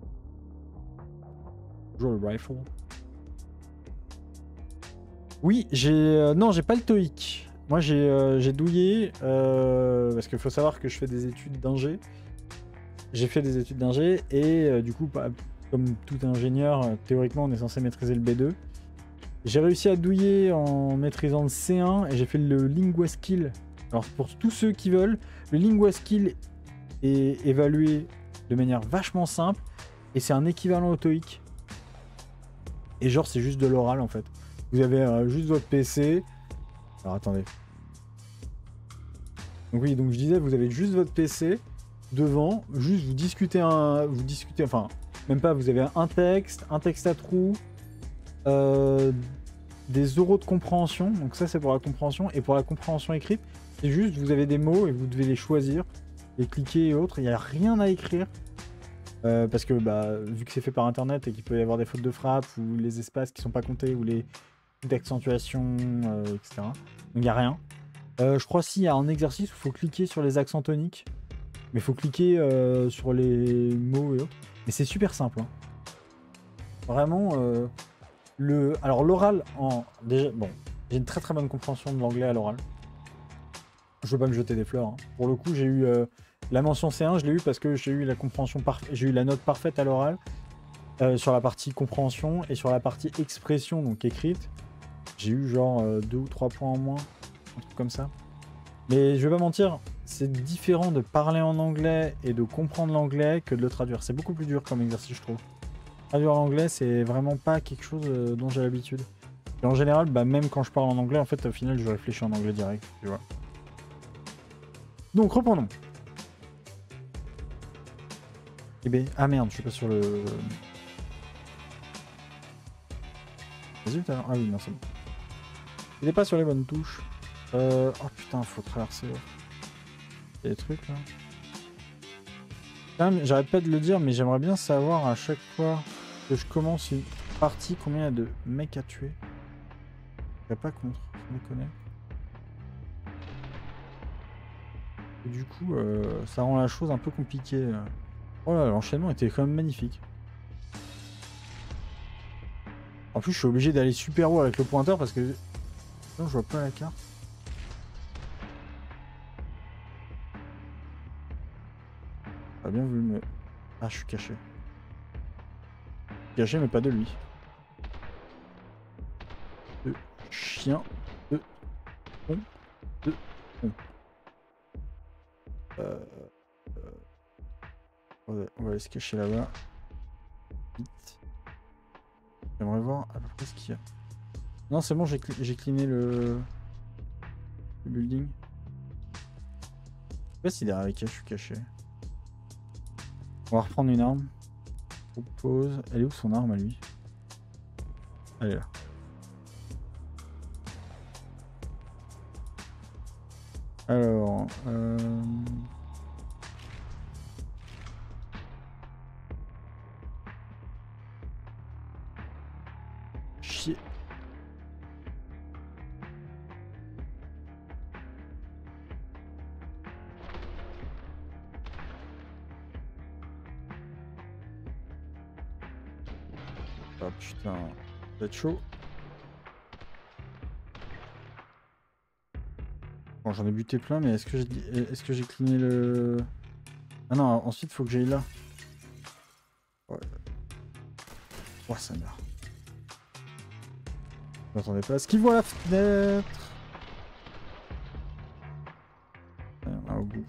Toujours le rifle. Oui, non, j'ai pas le TOEIC. Moi, j'ai douillé parce qu'il faut savoir que je fais des études d'ingé. J'ai fait des études d'ingé et du coup, comme tout ingénieur, théoriquement, on est censé maîtriser le B2. J'ai réussi à douiller en maîtrisant le C1 et j'ai fait le LinguaSkill. Alors, pour tous ceux qui veulent, le LinguaSkill est évalué de manière vachement simple et c'est un équivalent au TOEIC. Et genre, c'est juste de l'oral en fait. Vous avez juste votre PC. Alors, attendez. Donc, oui, donc je disais, vous avez juste votre PC devant, juste vous discutez enfin, même pas, vous avez un texte à trous. Des oraux de compréhension, donc ça c'est pour la compréhension, et pour la compréhension écrite, c'est juste vous avez des mots et vous devez les choisir, les cliquer et autres, il n'y a rien à écrire, parce que vu que c'est fait par internet et qu'il peut y avoir des fautes de frappe, ou les espaces qui sont pas comptés, ou les d'accentuation, etc. Donc il n'y a rien. Je crois s'il y a un exercice où il faut cliquer sur les accents toniques, mais il faut cliquer sur les mots et autres, mais c'est super simple. Hein. Vraiment... Alors l'oral, déjà, bon, j'ai une très très bonne compréhension de l'anglais à l'oral. Je veux pas me jeter des fleurs. Hein. Pour le coup, j'ai eu la mention C1, je l'ai eu parce que j'ai eu la compréhension j'ai eu la note parfaite à l'oral sur la partie compréhension et sur la partie expression, donc écrite. J'ai eu genre 2 ou 3 points en moins, un truc comme ça. Mais je vais pas mentir, c'est différent de parler en anglais et de comprendre l'anglais que de le traduire. C'est beaucoup plus dur comme exercice, je trouve. Traduire l'anglais, c'est vraiment pas quelque chose dont j'ai l'habitude. Et en général, même quand je parle en anglais, en fait, au final, je réfléchis en anglais direct, tu vois. Donc, reprenons. Eh ben, ah merde, je suis pas sur le... Résultat. Ah oui, non, c'est bon. Il est pas sur les bonnes touches. Oh putain, faut traverser. Il y a des trucs, là. Quand même, j'arrête pas de le dire, mais j'aimerais bien savoir à chaque fois que je commence une partie combien il y a de mecs à tuer. Je pas contre, je me connais. Et du coup, ça rend la chose un peu compliquée. Oh là, l'enchaînement était quand même magnifique. En plus, je suis obligé d'aller super haut avec le pointeur parce que... Non, je vois pas la carte. Pas bien voulu me... Ah, je suis caché. Caché, mais pas de lui. De chien. De con. De con. On va aller se cacher là-bas. Vite. J'aimerais voir à peu près ce qu'il y a. Non, c'est bon, j'ai cleané le building. Je sais pas si derrière les caches, je suis caché. On va reprendre une arme. Pause. Elle est où son arme à lui? Elle est là. Alors... Chier. Ah putain, ça va être chaud. Bon, j'en ai buté plein, mais est-ce que j'ai cleané le... Ah non, ensuite, faut que j'aille là. Ouais. Oh, ça meurt. Je m'attendais pas à ce qu'il voit la fenêtre. Ah, au bout.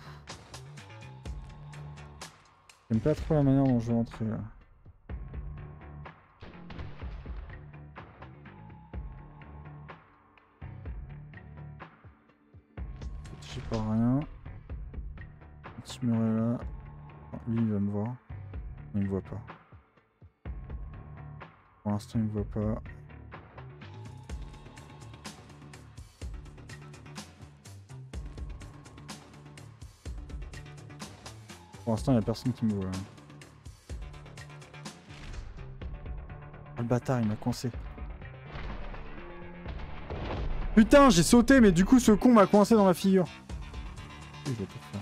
J'aime pas trop la manière dont je vais entrer là. J'ai pas rien. Un petit mur est là. Lui il va me voir. Mais il me voit pas. Pour l'instant il me voit pas. Pour l'instant il n'y a personne qui me voit. Oh, le bâtard il m'a coincé. Putain j'ai sauté mais du coup ce con m'a coincé dans la figure. Je vais tout faire.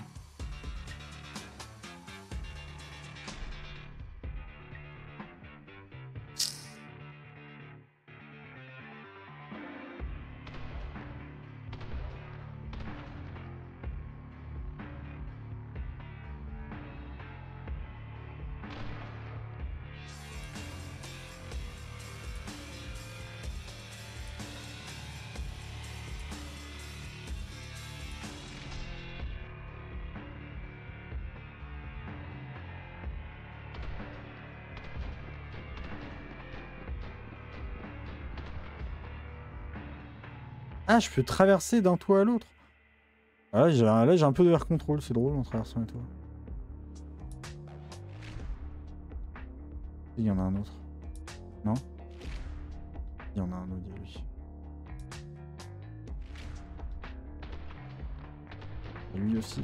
Ah, je peux traverser d'un toit à l'autre. Ah, là, j'ai un peu de air control, c'est drôle en traversant les toits. Il y en a un autre. Non? Il y en a un autre, il y a lui. Et lui aussi.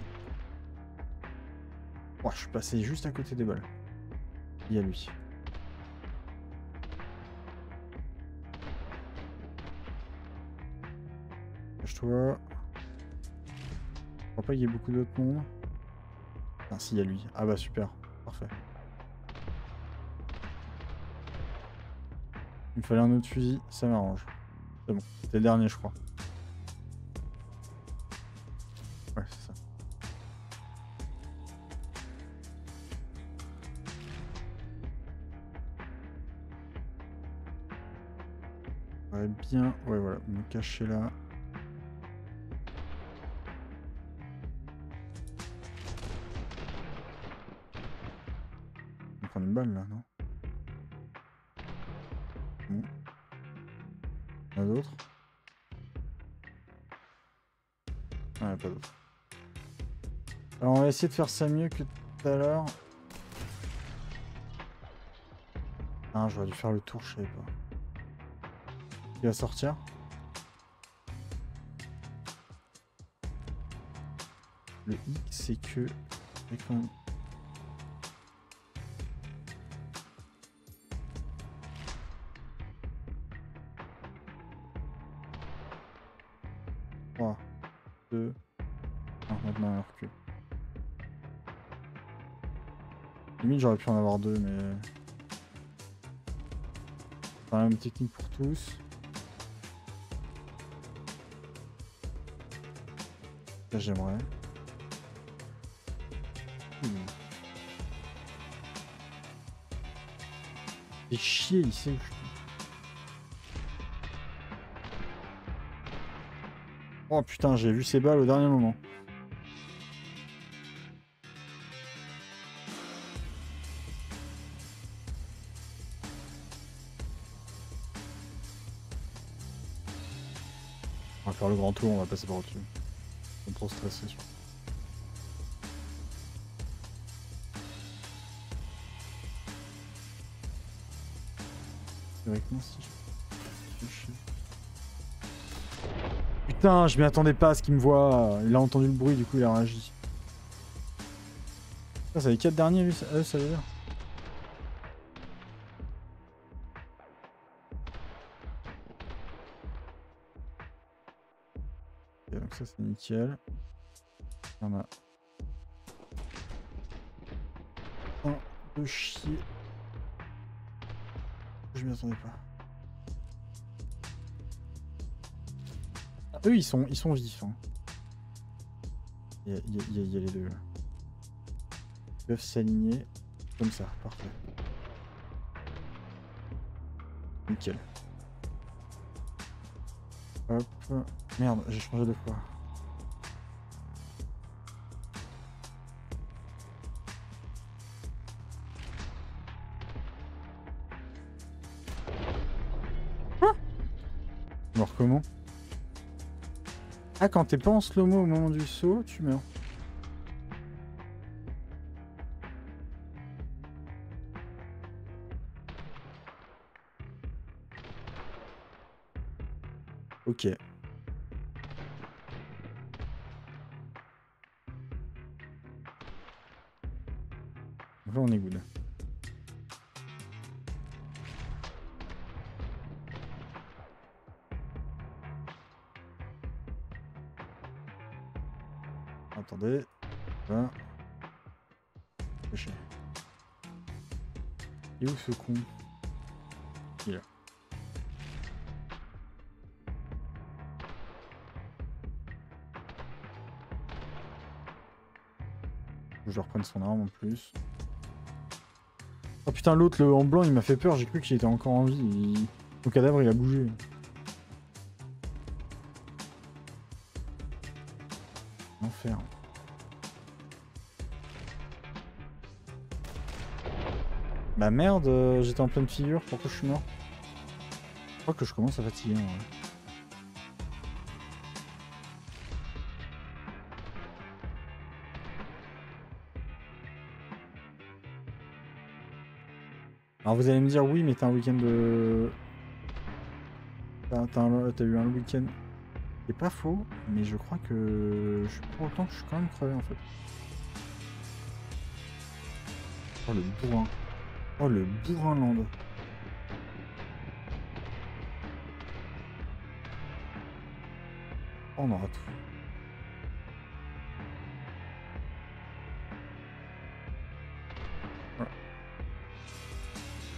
Oh, je suis passé juste à côté des balles. Il y a lui. Cache-toi. Je crois pas qu'il y ait beaucoup d'autres monde. Ah si, il y a lui. Ah bah super. Parfait. Il me fallait un autre fusil, ça m'arrange. C'est bon. C'était le dernier, je crois. Ouais, c'est ça. Ouais, bien. Ouais, voilà. Me cacher là. On prend une balle là, non? Bon. Il y en a d'autres? Ah, il n'y a pas d'autres. Alors, on va essayer de faire ça mieux que tout à l'heure. Ah, j'aurais dû faire le tour, je savais pas. Il va sortir. Le hic, c'est que... Trois, deux... Non, maintenant on recule. Limite, j'aurais pu en avoir deux, mais... C'est la même technique pour tous. Là, j'aimerais. C'est chier, il sait où je suis. Oh putain, j'ai vu ces balles au dernier moment. On va faire le grand tour, on va passer par au-dessus. Je suis trop stressé. C'est vrai que moi si je... Putain, je m'y attendais pas à ce qu'il me voit. Il a entendu le bruit, du coup il a réagi. Ça, c'est les 4 derniers, lui, ça veut dire. Ok, donc ça c'est nickel. Il y en a un de chier. Je m'y attendais pas. Ah, eux ils sont vifs. Hein. Il y a les deux là. Ils peuvent s'aligner comme ça, parfait. Nickel. Hop. Merde, j'ai changé de fois. Meurs comment? Ah, quand t'es pas en slow-mo au moment du saut, tu meurs. Ok. Là on est good. Attendez. Là. Péché. Et où ce con? Il est là. Je reprenne son arme en plus. Oh putain, l'autre en blanc il m'a fait peur, j'ai cru qu'il était encore en vie. Son cadavre il a bougé. Enfer. Bah merde, j'étais en pleine figure, pourquoi je suis mort? Je crois que je commence à fatiguer en vrai. Alors vous allez me dire, oui, mais t'as un week-end de... T'as eu un week-end... C'est pas faux, mais je crois que... Je suis pour autant que je suis quand même crevé, en fait. Oh, le bourrin. Oh, le bourrin land. Oh, on aura tout.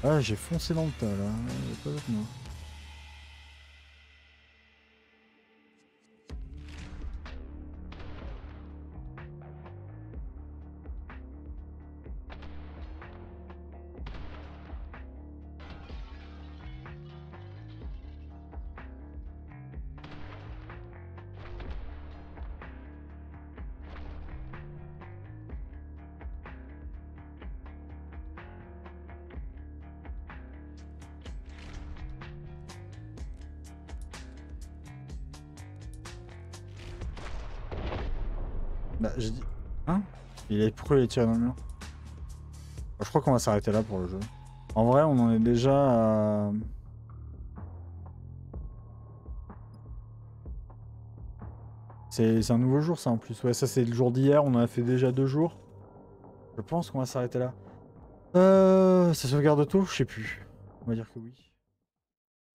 Ah, j'ai foncé dans le tas, là. Pas avec moi. Bah, j'ai dit... Hein? Pourquoi il est tiré dans le mur? Je crois qu'on va s'arrêter là pour le jeu. En vrai, on en est déjà à... C'est un nouveau jour, ça, en plus. Ouais, ça, c'est le jour d'hier. On en a fait déjà 2 jours. Je pense qu'on va s'arrêter là. Ça sauvegarde tout? Je sais plus. On va dire que oui.